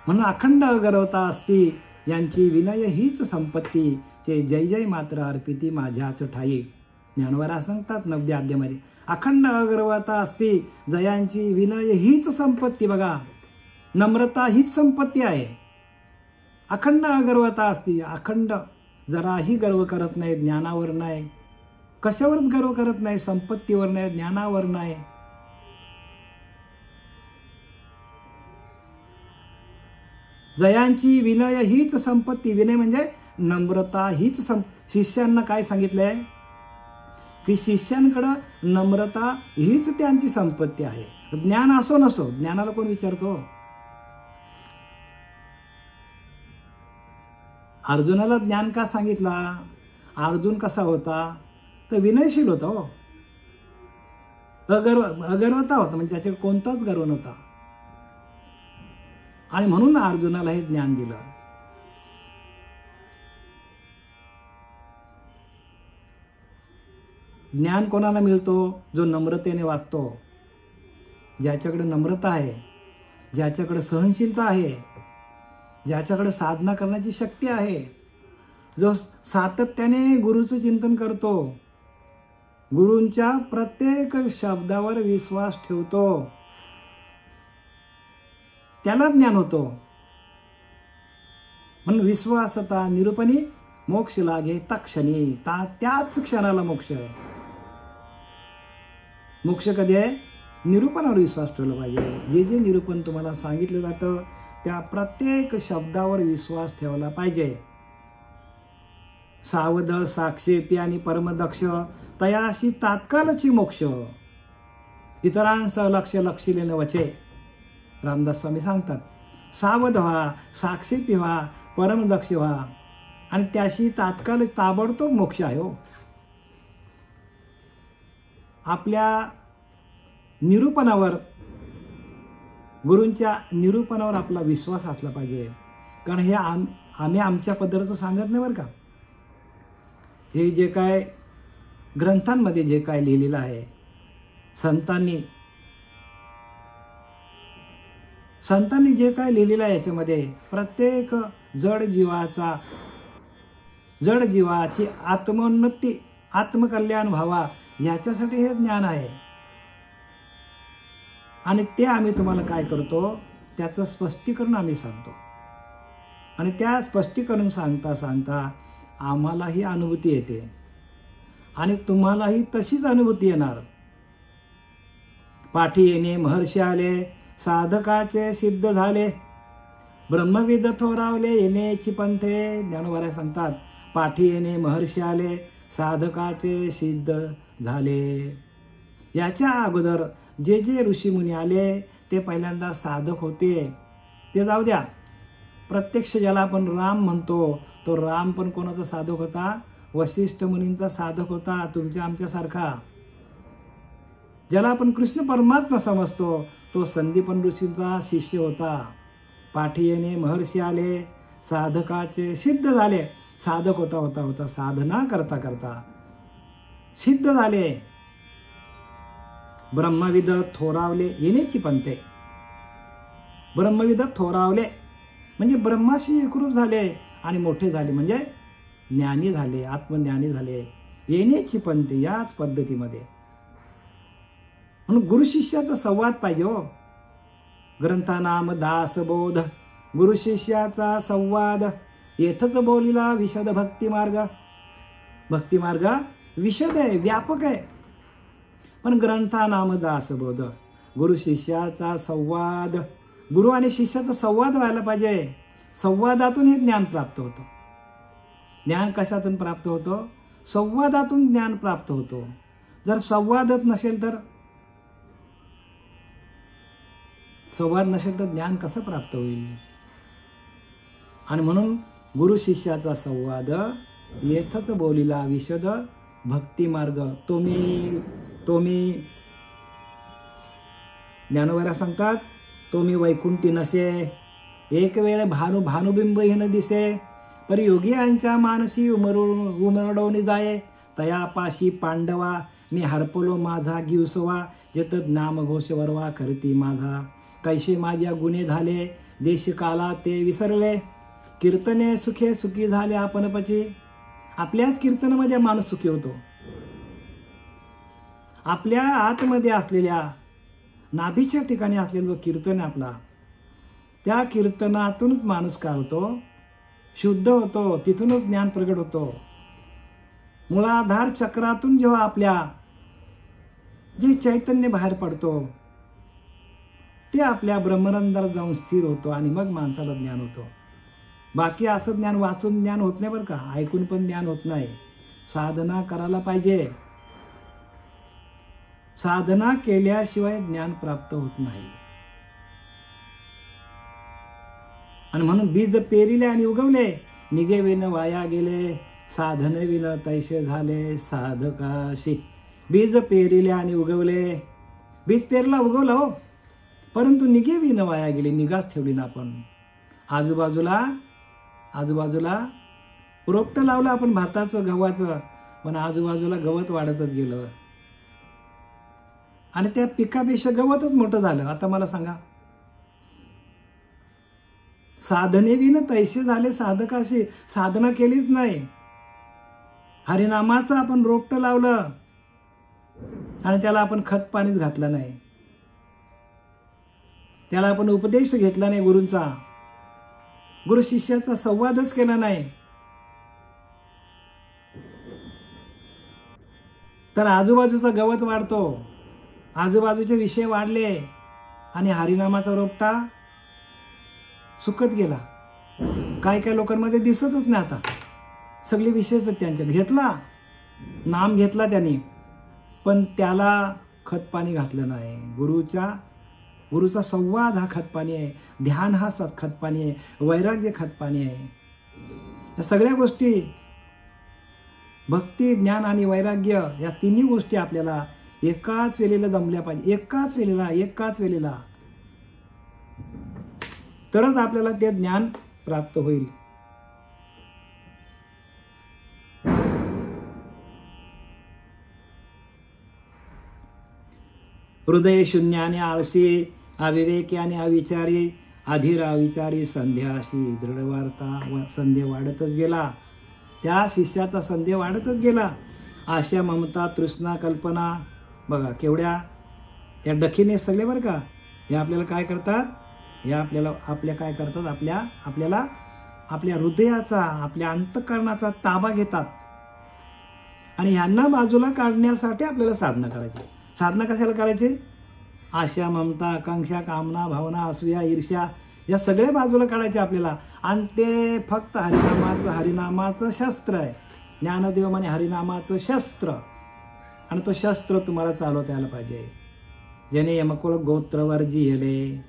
म्हणून अखंड अगरवता असती यांची विनय हीच संपत्ती. ते जय जय मात्र अर्पिती माझ्याच ठाई. ज्ञानवरा सांगतात 9व्या अध्यायामध्ये, अखंड अगरवता असती जयांची विनय हीच संपत्ती. बघा नम्रता हीच संपत्ती आहे. अखंड अगरवता असती, अखंड जराही गर्व करत नाही, ज्ञानावर नाही, कशावरच गर्व करत नाही, संपत्तीवर नाही, ज्ञानावर नाही. जयांची विनय हीच संपत्ती. विनय म्हणजे नम्रता हीच शिष्यांना काय सांगितलंय की शिष्यांकडं नम्रता हीच त्यांची संपत्ती आहे. ज्ञान असो नसो, ज्ञानाला कोण विचारतो. अर्जुनाला ज्ञान का सांगितला, अर्जुन कसा होता तर विनयशील होता हो. अगर्वता होता म्हणजे त्याच्याकडे कोणताच गर्व नव्हता. आणि म्हणून अर्जुनाला हे ज्ञान दिलं. ज्ञान कोणाला मिळतो, जो नम्रतेने वागतो, ज्याच्याकडे नम्रता आहे, ज्याच्याकडे सहनशीलता आहे, ज्याच्याकडे साधना करण्याची शक्ती आहे, जो सातत्याने गुरुचं चिंतन करतो, गुरूंच्या प्रत्येक शब्दावर विश्वास ठेवतो, त्याला ज्ञान होतो. म्हणून विश्वासता निरूपणी मोक्ष लागे तक्षणी. त्याच क्षणाला मोक्ष. मोक्ष कधी आहे, निरूपणावर विश्वास ठेवला पाहिजे. जे निरूपण तुम्हाला सांगितलं जातं त्या प्रत्येक शब्दावर विश्वास ठेवला पाहिजे. सावध साक्षेपी आणि परमदक्ष तयाशी तात्कालची मोक्ष. इतरांसह लक्षिले न वचे. रामदास स्वामी सांगतात सावध व्हा, साक्षेपी व्हा, परमदक्ष व्हा, आणि त्याशी तात्काळ ताबडतोब मोक्ष आहे हो. आपल्या निरूपणावर, गुरूंच्या निरूपणावर आपला विश्वास असला पाहिजे. कारण हे आम्ही आमच्या पद्धतीचं सांगत नाही बरं का. हे जे काय ग्रंथांमध्ये जे काय लिहिलेलं आहे, संतांनी जे काय लिहिलेलं आहे याच्यामध्ये प्रत्येक जड जीवाची आत्मोन्नती, आत्मकल्याण व्हावा ह्याच्यासाठी हे ज्ञान आहे. आणि ते आम्ही तुम्हाला काय करतो, त्याचं स्पष्टीकरण आम्ही सांगतो. आणि त्या स्पष्टीकरण सांगता सांगता आम्हालाही अनुभूती येते आणि तुम्हालाही तशीच अनुभूती येणार. पाठी येणे महर्षी आले, साधकाचे सिद्ध झाले, ब्रह्मविद थोरावले येण्याची पंथे. ज्ञानोबा सांगतात पाठी येणे महर्षी आले, साधकाचे सिद्ध झाले. याच्या अगोदर जे जे ऋषीमुनी आले ते पहिल्यांदा साधक होते. ते जाऊ द्या, प्रत्यक्ष ज्याला आपण राम म्हणतो तो राम पण कोणाचा साधक होता? वशिष्ठ मुनींचा साधक होता, तुमच्या आमच्यासारखा. ज्याला आपण कृष्ण परमात्मा समजतो तो संदीपन ऋषींचा शिष्य होता. पाठी येणे महर्षी आले, साधकाचे सिद्ध झाले. साधक होता होता होता साधना करता करता सिद्ध झाले. ब्रह्मविद थोरावले येण्याची पंथे. ब्रह्मविद थोरावले म्हणजे ब्रह्माशी एकरूप झाले आणि मोठे झाले म्हणजे ज्ञानी झाले, आत्मज्ञानी झाले. येण्याची पंथे याच पद्धतीमध्ये. म्हणून गुरु शिष्याचा संवाद पाहिजे हो. ग्रंथानाम दासबोध, गुरु शिष्याचा संवाद. येथच बोलिला विशद भक्ती मार्ग. भक्ती मार्ग विशद आहे, व्यापक आहे. पण ग्रंथानाम दासबोध, गुरु शिष्याचा संवाद. गुरु आणि शिष्याचा संवाद व्हायला पाहिजे. संवादातून हे ज्ञान प्राप्त होतं. ज्ञान कशातून प्राप्त होतं? संवादातून ज्ञान प्राप्त होतो. जर संवादच नसेल तर, संवाद नसेल तर ज्ञान कसं प्राप्त होईल? आणि म्हणून गुरु शिष्याचा संवाद. येथच बोलिला विशद भक्ती मार्ग. तुम्ही ज्ञानोबा सांगतात, तुम्ही वैकुंठी नसे, एक वेळ भानुबिंब न दिसे, पर योगियांच्या मानसी उमरडवणी जाये. तयापाशी पांडवा मी हरपलो माझा गिवसवा, जेत नाम घोष वरवा करती माझा. कैसे माझ्या गुन्हे झाले देश काला ते विसरले, कीर्तने सुखे सुखी झाले आपण पची. आपल्याच कीर्तनामध्ये माणूस सुखी होतो. आपल्या आतमध्ये असलेल्या नाभीच्या ठिकाणी असलेला जो कीर्तन आहे आपला, त्या कीर्तनातूनच माणूस काय होतो? शुद्ध होतो. तिथूनच ज्ञान प्रगट होतो. मूलाधार चक्रातून जेव्हा आपल्या जे चैतन्य बाहेर पडतो ते आपल्या ब्रह्मरंध्रात जाऊन स्थिर होतो आणि मग माणसाला ज्ञान होतो. बाकी असं ज्ञान वाचून ज्ञान होत नाही बरं का, ऐकून पण ज्ञान होत नाही. साधना करायला पाहिजे. साधना केल्याशिवाय ज्ञान प्राप्त होत नाही. आणि म्हणून बीज पेरिले आणि उगवले, निगे विन वाया गेले, साधन विन तैसे झाले साधकाशी. बीज पेरिले आणि उगवले, बीज पेरला उगवला हो, परंतु निगे विन वाया गेले, निगाच ठेवली ना आपण. आजूबाजूला रोपटं लावलं आपण भाताचं गव्हाचं, पण आजूबाजूला गवत वाढतच गेलं आणि त्या पिकापेक्षा गवतच मोठं झालं. आता मला सांगा, साधने विन तैसे झाले साधकाशी. साधना केलीच नाही. हरिनामाचं आपण रोपटं लावलं आणि त्याला आपण खत पाणीच घातलं नाही. त्याला आपण उपदेश घेतला नाही गुरूंचा. गुरु शिष्याचा संवादच केला नाही. तर आजूबाजूचा गवत वाढतो, आजूबाजूचे विषय वाढले आणि हरिनामाचा रोपटा सुकत गेला. काय काय लोकांमध्ये दिसतच नाही आता. सगळे विषयच त्यांच्या घेतला, नाम घेतला त्यांनी, पण त्याला खतपाणी घातलं नाही. गुरुचा संवाद हा खतपाणी आहे, ध्यान हा खतपाणी आहे, वैराग्य खतपाणी आहे. या सगळ्या गोष्टी, भक्ती, ज्ञान आणि वैराग्य, या तिन्ही गोष्टी आपल्याला एकाच वेळेला जमल्या पाहिजे. एकाच वेळेला तरच आपल्याला ते ज्ञान प्राप्त होईल. हृदय शून्याने आळशी, अविवेकी आणि अविचारी, अधीर अविचारी संध्याशी दृढ वार्ता. संदेह वाढतच गेला. त्या शिष्याचा संदेह वाढतच गेला. आशा, ममता, तृष्णा, कल्पना, बघा केवढ्या या डखीने सगळे बरं का. हे आपल्याला काय करतात? हे आपल्या काय करतात? आपल्याला आपल्या हृदयाचा, आपल्या अंतःकरणाचा ताबा घेतात आणि ह्यांना बाजूला काढण्यासाठी आपल्याला साधना करायची. साधना कशाला करायची? आशा, ममता, आकांक्षा, कामना, भावना, असूया, ईर्ष्या या सगळ्या बाजूला काढायचे आपल्याला. आणि ते फक्त हरिनामाचं शस्त्र आहे. ज्ञानदेव म्हणे हरिनामाचं शस्त्र. आणि तो शस्त्र तुम्हाला चालवता यायला पाहिजे. ज्याने यमकुल गोत्रवर्जी येले.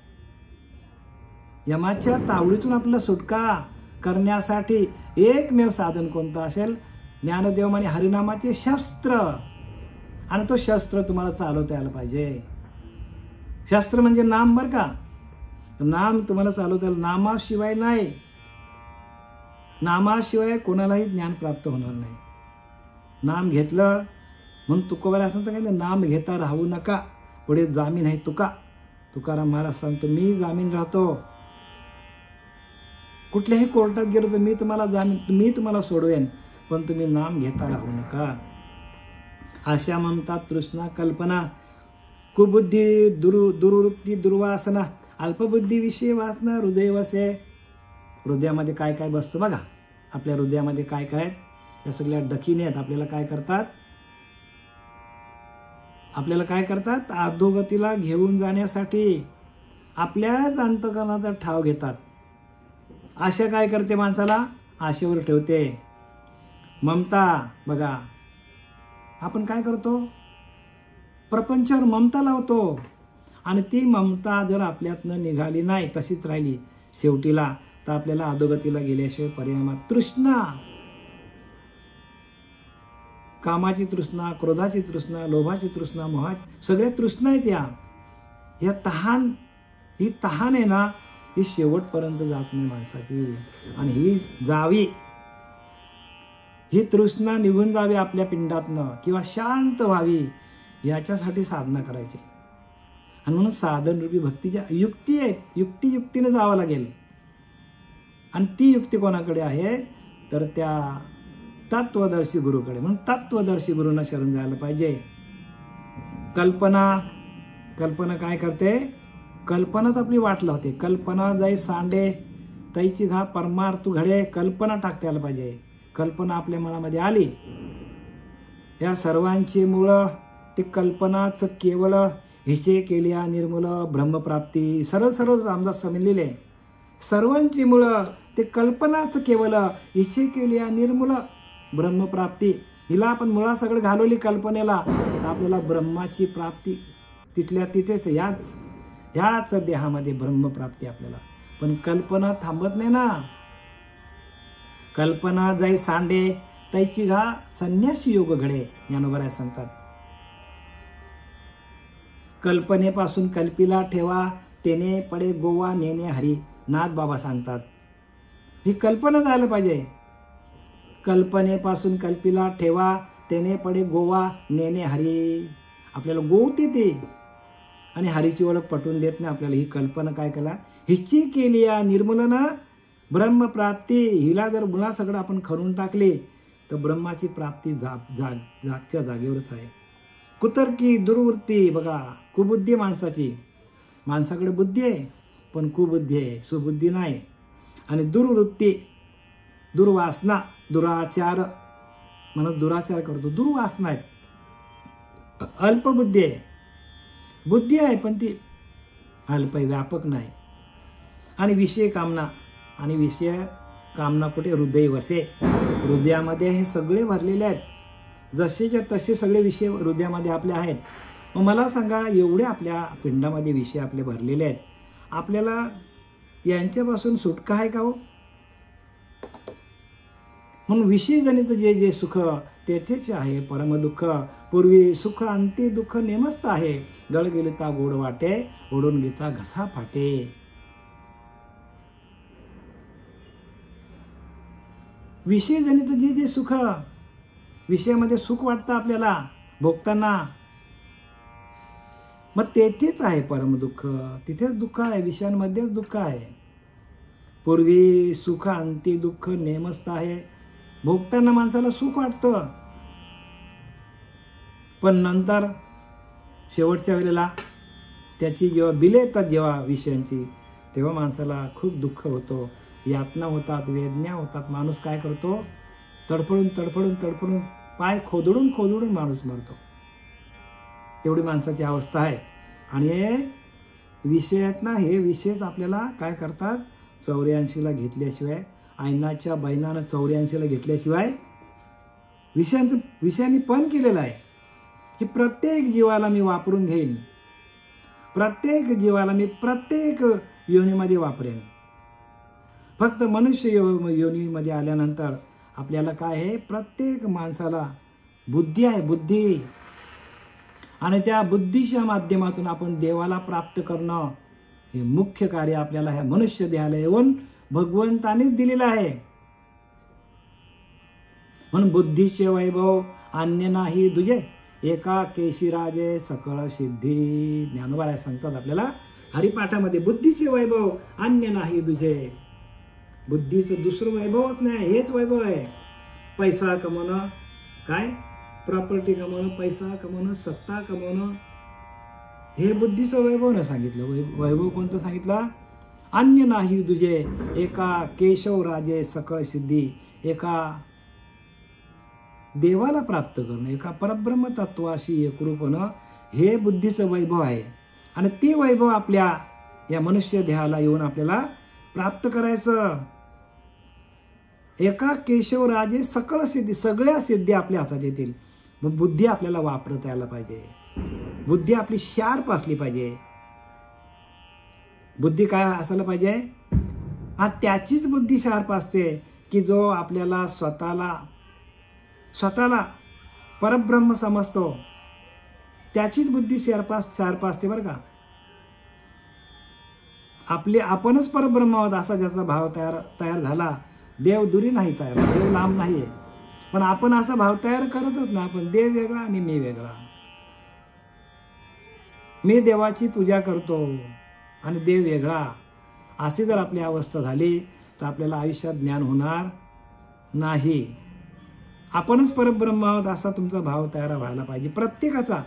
यमाच्या तावडीतून आपल्याला सुटका करण्यासाठी एकमेव साधन कोणतं असेल? ज्ञानदेव म्हणे हरिनामाचे शस्त्र. आणि तो शस्त्र तुम्हाला चालवता यायला पाहिजे. शस्त्र म्हणजे नाम बरं का. नाम तुम्हाला चालवता यायला. नामाशिवाय नाही. नामाशिवाय कोणालाही ज्ञान प्राप्त होणार नाही. नाम घेतलं म्हणून तुकोबाला असं तर नाम घेता राहू नका, पुढे जामीन आहे तुका. तुकाराम महाराज सांगतो मी जामीन राहतो. कुठल्याही कोर्टात गेलो तर मी तुम्हाला सोडवेन, पण तुम्ही नाम घेता राहू नका. आशा ममता तृष्णा कल्पना कुबुद्धी दुर्वृत्ती दुर्वासना अल्पबुद्धी विषय वासना हृदय वसे. हृदयामध्ये काय काय बसतं बघा. आपल्या हृदयामध्ये काय काय या सगळ्या डकीने आहेत. आपल्याला काय करतात अधोगतीला घेऊन जाण्यासाठी आपल्याच अंतःकरणाचा ठाव घेतात. आशा काय करते माणसाला? आशेवर ठेवते. ममता बघा, आपण काय करतो? प्रपंचावर ममता लावतो. आणि ती ममता जर आपल्यातनं निघाली नाही, तशीच राहिली शेवटीला, तर आपल्याला अधोगतीला गेल्याशिवाय पर्याय नाही. तृष्णा, कामाची तृष्णा, क्रोधाची तृष्णा, लोभाची तृष्णा, मोहाची, सगळ्या तृष्णा आहेत या तहान. ही तहान आहे ना, ही शेवटपर्यंत जात नाही माणसाची. आणि ही जावी, ही तृष्णा निघून जावी आपल्या पिंडातनं किंवा शांत व्हावी, याच्यासाठी साधना करायची. आणि म्हणून साधन रूपी भक्तीच्या युक्ती आहेत. युक्तीने जावं लागेल. आणि ती युक्ती कोणाकडे आहे? तर त्या तत्वदर्शी गुरुकडे. म्हणून तत्वदर्शी गुरूंना शरण जायला पाहिजे. कल्पना काय करते? कल्पनाच आपली वाट लावते. कल्पना जाई सांडे तैची घा परमार्थ घडे. कल्पना टाकता यायला पाहिजे. कल्पना आपल्या मनामध्ये आली, या सर्वांची मुळं ते कल्पनाच केवळ हिचे केल्या निर्मूल ब्रह्मप्राप्ती. सरळ रामदास स्वामी लिहिले, सर्वांची मुळं ते कल्पनाच केवळ हिचे केल्या निर्मूल ब्रह्मप्राप्ती. हिला आपण मुळा सगळं घालवली कल्पनेला, तर आपल्याला ब्रह्माची प्राप्ती तिथल्या तिथेच ह्याच देहामध्ये ब्रह्मप्राप्ती आपल्याला. पण कल्पना थांबत नाही ना. कल्पना जाई सांडे तैची घा संन्यासी योग घडे, ज्ञानोबा सांगतात. कल्पनेपासून कल्पीला ठेवा, तेने पडे गोवा नेणे हरी, नाथ बाबा सांगतात. ही कल्पना जायला पाहिजे. कल्पनेपासून कल्पीला ठेवा, तेने पडे गोवा नेणे हरी. आपल्याला गोवते ते, आणि हरीची ओळख पटवून देत नाही आपल्याला. ही कल्पना काय केला? हिची केली या निर्मूलन ब्रह्मप्राप्ती. हिला जर मुला सगळं आपण खरून टाकले, तर ब्रह्माची प्राप्ती जागच्या जागेवरच आहे. कुतर्की दुर्वृत्ती बघा, कुबुद्धी माणसाकडे बुद्धी आहे, पण कुबुद्धी आहे, सुबुद्धी नाही. आणि दुर्वृत्ती, दुर्वासना, दुराचार, म्हणून दुराचार करतो, दुर्वासना आहे. अल्पबुद्धी आहे, बुद्धी आहे पण ती अल्प, व्यापक नाही. आणि विषय कामना कुठे? हृदय वसे. हृदयामध्ये हे सगळे भरलेले आहेत. जसेच्या तसे सगळे विषय हृदयामध्ये आपले आहेत. मग मला सांगा, एवढे आपल्या पिंडामध्ये विषय आपले भरलेले आहेत, आपल्याला यांच्यापासून सुटका आहे का हो? म्हणून विषयजनित जे सुख तेथेच आहे परमदुःख. पूर्वी सुख अंती दुःख नेमस्त आहे, गळ गेलिता गोड वाटे, ओढून घेता घसा फाटे. विषयजनित जे सुख, विषयामध्ये सुख वाटतं आपल्याला भोगताना, मग तेथेच आहे परमदुःख. तिथेच दुःख आहे, विषयांमध्येच दुःख आहे. पूर्वी सुख अंती दुःख नेमस्त आहे. भोगताना माणसाला सुख वाटतं, पण नंतर शेवटच्या वेळेला त्याची जेव्हा बिले येतात जेव्हा विषयांची, तेव्हा माणसाला खूप दुःख होतो, यातना होतात, वेदना होतात. माणूस काय करतो? तडफडून पाय खोदडून माणूस मरतो. एवढी माणसाची अवस्था आहे. आणि विषय आहेत ना, हे विषयच आपल्याला काय करतात, 84ला घेतल्याशिवाय, ऐनाच्या बैनानं 84ला घेतल्याशिवाय विषयांनी पण केलेलं आहे की प्रत्येक जीवाला मी वापरून घेईन, प्रत्येक जीवाला मी प्रत्येक योनीमध्ये वापरेन. फक्त मनुष्य योनीमध्ये आल्यानंतर आपल्याला काय आहे, प्रत्येक माणसाला बुद्धी आहे, बुद्धी, आणि त्या बुद्धीच्या माध्यमातून आपण देवाला प्राप्त करणं हे मुख्य कार्य आपल्याला ह्या मनुष्य देहाला येऊन भगवंतानेच दिलेलं आहे. म्हणून बुद्धीचे वैभव अन्य नाही दुजे, एका केशीराजे सकळ सिद्धी. ज्ञानोबा सांगतात आपल्याला हरिपाठामध्ये, बुद्धीचे वैभव अन्य नाही दुजे. बुद्धीचं दुसरं वैभवच नाही, हेच वैभव आहे. पैसा कमवणं, काय प्रॉपर्टी कमवणं, पैसा कमवणं, सत्ता कमवणं, हे बुद्धीचं वैभव नाही सांगितलं. वैभव कोणतं सांगितलं, अन्य नाही दुजे, एका केशव राजे सकळ सिद्धी. एका देवाला प्राप्त करणं, एका परब्रह्म तत्वाशी एकरूप होणं, हे बुद्धीचं वैभव आहे. आणि ते वैभव आपल्या या मनुष्य देहाला येऊन आपल्याला प्राप्त करायचं. एका केशव राजे सकळ सिद्धी, सगळ्या सिद्धी आपल्या हातात येतील. मग बुद्धी आपल्याला वापरता यायला पाहिजे, बुद्धी आपली शार्प असली पाहिजे. बुद्धी काय असायला पाहिजे, हा त्याचीच बुद्धी शार्प असते की जो आपल्याला स्वतःला परब्रह्म समजतो, त्याचीच बुद्धी शार्प असते बरं का. आपणच परब्रह्म आहोत असा ज्याचा भाव तयार झाला, देव दुरी नाही तयार, देव लांब नाही आहे. पण आपण असा भाव तयार करतच ना, आपण देव वेगळा आणि मी वेगळा. मी देवाची पूजा करतो आणि देव वेगळा, अशी जर आपली अवस्था झाली तर आपल्याला आयुष्यात ज्ञान होणार नाही. आपणच परब्रह्म आहोत असा तुमचा भाव तयार व्हायला पाहिजे प्रत्येकाचा.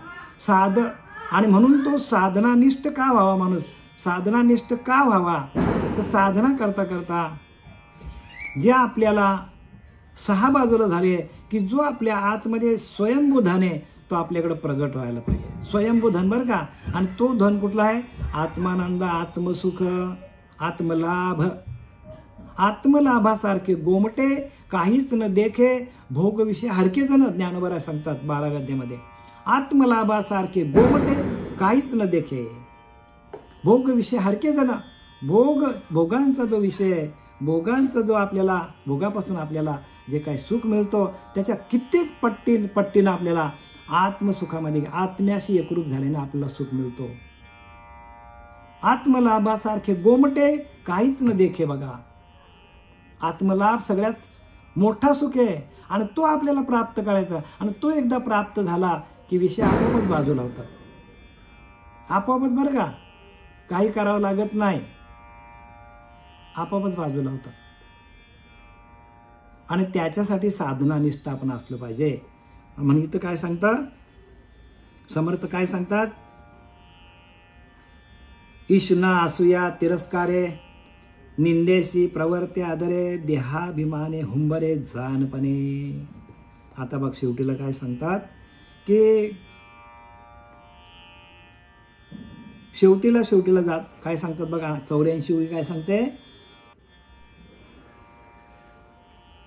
आणि म्हणून तो साधनानिष्ठ का व्हावा माणूस, साधनानिष्ठ का व्हावा, तर साधना करता करता जे आपल्याला 6 बाजूला झाले की जो आपल्या आतमध्ये स्वयंभू धन आहे तो आपल्याकडे प्रगट व्हायला पाहिजे. स्वयंभू धन बरं का. आणि तो धन कुठला आहे, आत्मानंद, आत्मसुख, आत्मलाभ. आत्मलाभासारखे गोमटे काहीच न देखे, भोगविषय हरके जण. ज्ञानोबा सांगतात 12 गद्यामध्ये, आत्मलाभासारखे गोमटे काहीच न देखे, भोगविषय हरके जण. भोगांचा जो विषय आहे, भोगांचा जो आपल्याला, भोगापासून आपल्याला जे काही सुख मिळतो त्याच्या कित्येक पट्टीनं आपल्याला आत्मसुखामध्ये, आत्म्याशी एकरूप झाल्याने आपल्याला सुख मिळतो. आत्मलाभासारखे गोमटे काहीच न देखे. बघा, आत्मलाभ सगळ्यात मोठा सुख आहे आणि तो आपल्याला प्राप्त करायचा. आणि तो एकदा प्राप्त झाला की विषय आपोआपच बाजूला होतात, आपोआपच बरं का, काही करावं लागत नाही, आपोआपच बाजूला होतात. आणि त्याच्यासाठी साधनानिष्ठ आपण असलं पाहिजे. म्हणून इथं काय सांगतात समर्थ, काय सांगतात, ईशना असूया तिरस्कारे, निंदेशी प्रवर्ते आदरे, देहाभिमाने हुंबरे जानपणे. आता बघ शेवटीला काय सांगतात की शेवटीला जात काय सांगतात बघा, 84 काय सांगते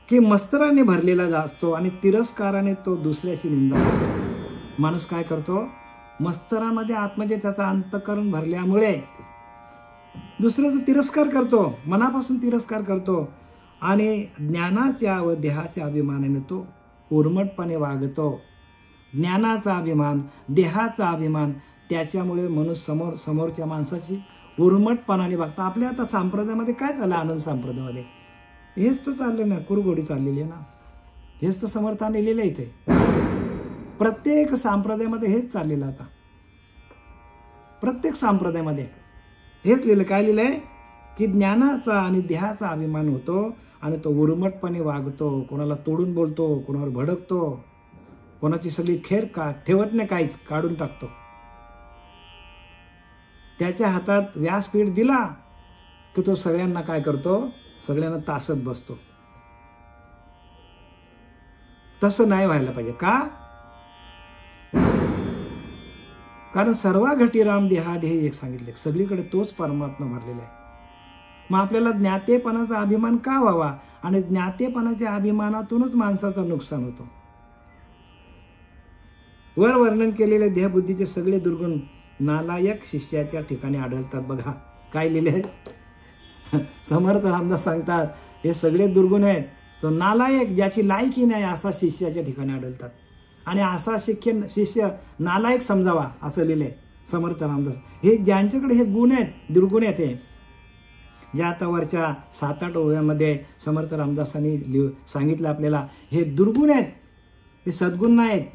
की मस्तराने भरलेला असतो आणि तिरस्काराने तो दुसऱ्याची निंदा करतो. माणूस काय करतो, मस्तरामध्ये आतमध्ये त्याचा अंतःकरण भरल्यामुळे दुसऱ्याचा तिरस्कार करतो, मनापासून तिरस्कार करतो आणि ज्ञानाच्या व देहाच्या अभिमानाने तो उर्मटपणे वागतो. ज्ञानाचा अभिमान, देहाचा अभिमान, त्याच्यामुळे मनुष्य समोरच्या माणसाची उर्मटपणाने वागतो. आपल्या आता संप्रदायामध्ये काय चाललं, आनंद संप्रदायामध्ये हेच तर चाललं ना, कुरघोडी चाललेली आहे ना, हेच तर समर्थाने लिहिलं इथे. प्रत्येक संप्रदायामध्ये हेच चाललेलं. आता प्रत्येक संप्रदायामध्ये हेच लिहिलं. काय लिहिलंय की ज्ञानाचा आणि देहाचा अभिमान होतो आणि तो उर्मटपणे वागतो, कोणाला तोडून बोलतो, कोणावर भडकतो, कोणाची सगळी खेर ठेवत नाही, काहीच काढून टाकतो. त्याच्या हातात व्यासपीठ दिला की तो सगळ्यांना काय करतो, सगळ्यांना तासत बसतो. तसं नाही व्हायला पाहिजे. का कारण सर्व घटीराम देहादेह एक सांगितले, सगळीकडे तोच परमात्मा भरलेला आहे. मग आपल्याला ज्ञातेपणाचा अभिमान का व्हावा? आणि ज्ञातेपणाच्या अभिमानातूनच माणसाचं नुकसान होतं. वर वर्णन केलेले देहबुद्धीचे सगळे दुर्गुण नालायक शिष्याच्या ठिकाणी आढळतात. बघा काय लिहिले समर्थ रामदास सांगतात, हे सगळे दुर्गुण आहेत, तो नालायक ज्याची लायकी नाही असा शिष्याच्या ठिकाणी आढळतात. आणि असा शिष्य नालायक समजावा असं लिहिलंय समर्थ रामदास. हे ज्यांच्याकडे हे गुण आहेत, दुर्गुण आहेत, हे ज्या आता वरच्या 7-8 ओव्यामध्ये समर्थ रामदासांनी सांगितलं आपल्याला, हे दुर्गुण आहेत, हे सद्गुण नाहीत.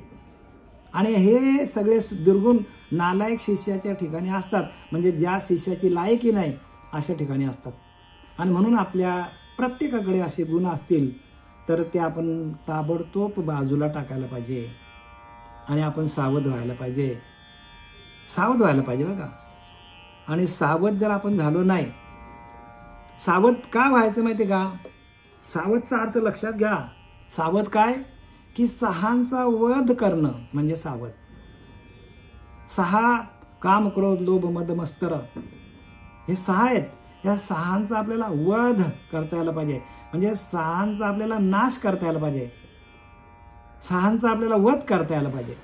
आणि हे सगळे दुर्गुण नालायक शिष्याच्या ठिकाणी असतात, म्हणजे ज्या शिष्याची लायकी नाही अशा ठिकाणी असतात. आणि म्हणून आपल्या प्रत्येकाकडे असे गुण असतील तर ते आपण ताबडतोब बाजूला टाकायला पाहिजे आणि आपण सावध व्हायला पाहिजे, सावध व्हायला पाहिजे बघा. आणि सावध जर आपण झालो नाही, सावध का व्हायचं माहिती का? सावधचा अर्थ लक्षात घ्या. सावध काय की 6 वध करणं म्हणजे सावध. 6 काम, क्रोध, लोभ, मद, मत्सर हे 6 आहेत. या 6 आपल्याला वध करता यायला पाहिजे, म्हणजे 6 आपल्याला नाश करता यायला पाहिजे, 6 आपल्याला वध करता यायला पाहिजे.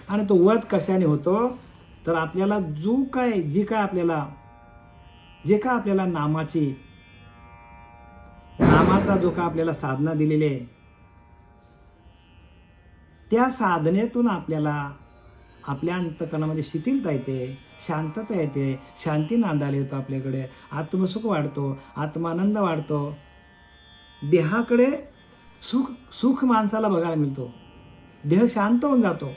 आणि तो वध कशाने होतो? तर आपल्याला जे काय आपल्याला नामाचा जो का आपल्याला साधना दिलेली आहे, त्या साधनेतून आपल्याला आपल्या अंतःकरणामध्ये शिथिलता येते, शांतता येते, शांती नांदायला येतो, आपल्याकडे आत्मसुख वाढतो, आत्मानंद वाढतो, देहाकडे सुख माणसाला बघायला मिळतो, देह शांत होऊन जातो.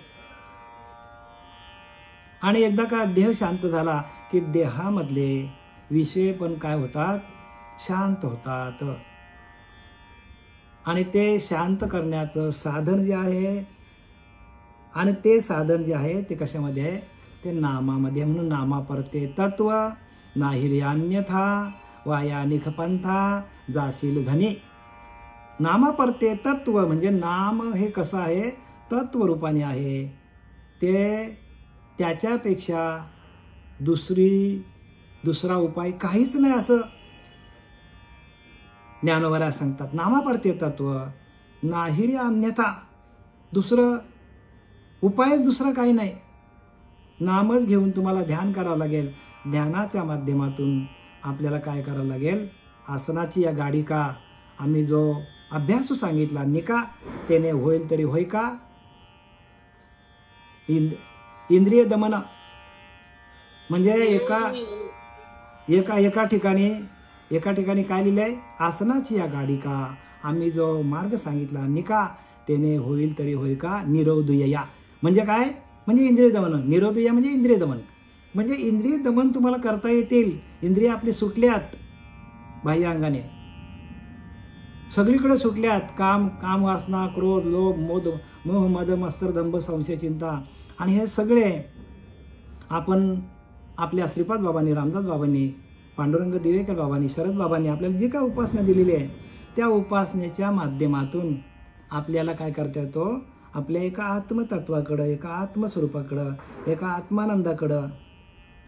आणि एकदा का देह शांत झाला की देहामधले विषय पण काय होतात? शांत होतात. आणि ते शांत करण्याचं साधन जे आहे, आणि ते साधन जे आहे ते कशामध्ये आहे? ते नामामध्ये. म्हणून नामापरते तत्व नाहिरे अन्यथा वाया निखपंथा जाशील धनी. नामापरते तत्व म्हणजे नाम हे कसं आहे? तत्वरूपाने आहे. ते त्याच्यापेक्षा दुसरा उपाय काहीच नाही असं ज्ञानोबा सांगतात. नामापरते तत्व नाहिरे अन्यथा, उपायच दुसरा काही नाही. नामच घेऊन तुम्हाला ध्यान करावं लागेल. ध्यानाच्या माध्यमातून आपल्याला काय करावं लागेल? आसनाची या गाडिका आम्ही जो अभ्यास सांगितला निका, त्याने होईल तरी होय का. इंद्रिय दमन म्हणजे एका ठिकाणी काय लिहिलंय? आसनाची या गाडिका आम्ही जो मार्ग सांगितला निका, त्याने होईल तरी होय का. निरोधया म्हणजे काय? म्हणजे इंद्रिय दमन. निरोधया म्हणजे इंद्रिय दमन, म्हणजे इंद्रिय दमन तुम्हाला करता येतील. इंद्रिय आपली सुटल्यात, बाह्य अंगाने सगळीकडे सुटल्यात. काम वासना, क्रोध, लोभ, मोह, मद, मत्सर, दंभ, संशय, चिंता. आणि हे सगळे आपण आपल्या श्रीपाद बाबांनी, रामदास बाबांनी, पांडुरंग दिवेकर बाबांनी, शरद बाबांनी आपल्याला जी काय उपासना दिलेली आहे, त्या उपासनेच्या माध्यमातून आपल्याला काय करता येतो? आपल्या एका आत्मतत्वाकडं, एका आत्मस्वरूपाकडं, एका आत्मानंदाकडं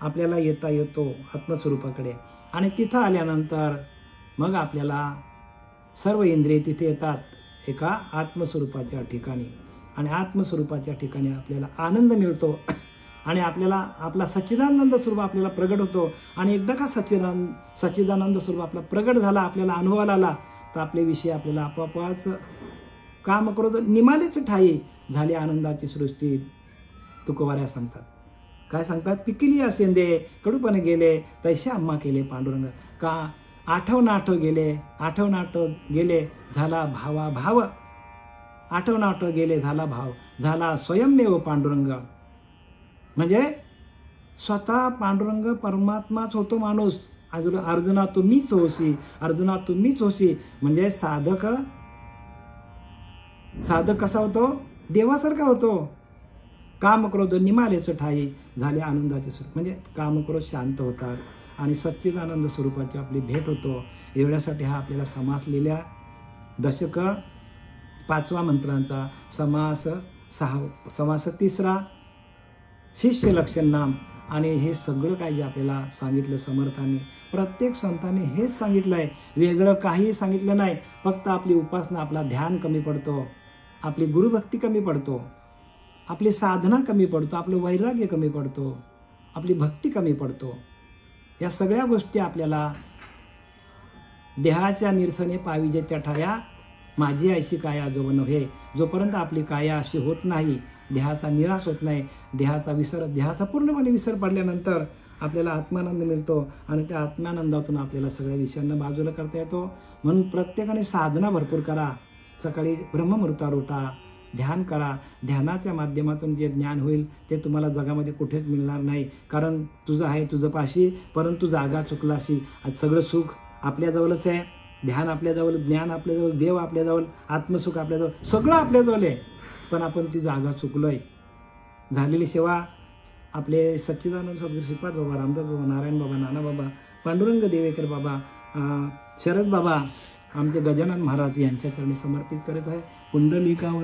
आपल्याला येता येतो, आत्मस्वरूपाकडे. आणि तिथं आल्यानंतर मग आपल्याला सर्व इंद्रिय तिथे येतात एका आत्मस्वरूपाच्या ठिकाणी. आणि आत्मस्वरूपाच्या ठिकाणी आपल्याला आनंद मिळतो आणि आपल्याला आपला सच्चिदानंद स्वरूप आपल्याला प्रगट होतो. आणि एकदा का सच्चिदानंद स्वरूप आपला प्रगट झाला, आपल्याला अनुभवाला आला, तर आपले विषय आपल्याला आपोआपच काम करू निमालेच ठाई झाली आनंदाची सृष्टी. तुकोबाऱ्या सांगतात, काय सांगतात? पिकिली असेंदे कडूपणे गेले तैसे आम्हा केले पांडुरंग. का आठव गेले झाला भाव, आठव गेले झाला भाव, झाला स्वयंमेव पांडुरंग. म्हणजे स्वतः पांडुरंग परमात्माच होतो माणूस. अर्जुना तुम्हीच होशी, अर्जुना तुम्हीच होशी. म्हणजे साधक कसा होतो? देवासारखा होतो. काम क्रोध निमालेच ठाई झाले आनंदाचे स्वरूप. म्हणजे काम क्रोध शांत होतात आणि सच्चिदानंद स्वरूपाची आपली भेट होतो. एवढ्यासाठी हा आपल्याला समास लिहिल्या दशक 5वा मंत्रांचा समास 3रा शिष्य लक्षण नाम. आणि हे सगळं काय जे आपल्याला सांगितलं समर्थांनी, प्रत्येक संतांनी हेच सांगितलं आहे, वेगळं काही सांगितलं नाही. फक्त आपली उपासना, आपला ध्यान कमी पडतो, आपली गुरुभक्ती कमी पडतो, आपली साधना कमी पडतो, आपलं वैराग्य कमी पडतो, आपली भक्ती कमी पडतो. या सगळ्या गोष्टी आपल्याला देहाच्या निरसने पाविजेच्या ठाया माझी ऐशी काया जो नव्हे. जोपर्यंत आपली काया अशी होत नाही, देहाचा निराश होत नाही, देहाचा पूर्णपणे विसर पडल्यानंतर आपल्याला आत्मानंद मिळतो आणि त्या आत्मानंदातून आपल्याला सगळ्या विषयांना बाजूला करता येतो. म्हणून प्रत्येकाने साधना भरपूर करा. सकाळी ब्रह्ममुहूर्तावर उठा, ध्यान करा. ध्यानाच्या माध्यमातून जे ज्ञान होईल ते तुम्हाला जगामध्ये कुठेच मिळणार नाही. कारण तुझं आहे तुझं पाशी, परंतु जागा चुकलाशी. आज सगळं सुख आपल्याजवळच आहे, ध्यान आपल्याजवळ, ज्ञान आपल्याजवळ, देव आपल्याजवळ, आत्मसुख आपल्याजवळ, सगळं आपल्याजवळ आहे. पण आपण ती जागा चुकलोय. झालेली सेवा आपले सच्चिदानंद सद्गुरू श्रीपाद बाबा, रामदास बाबा, नारायण बाबा, नाना बाबा, पांडुरंग देवेकर बाबा, शरद बाबा, आमचे गजानन महाराज यांच्या चरणी समर्पित करत आहे. कुंडलिकावर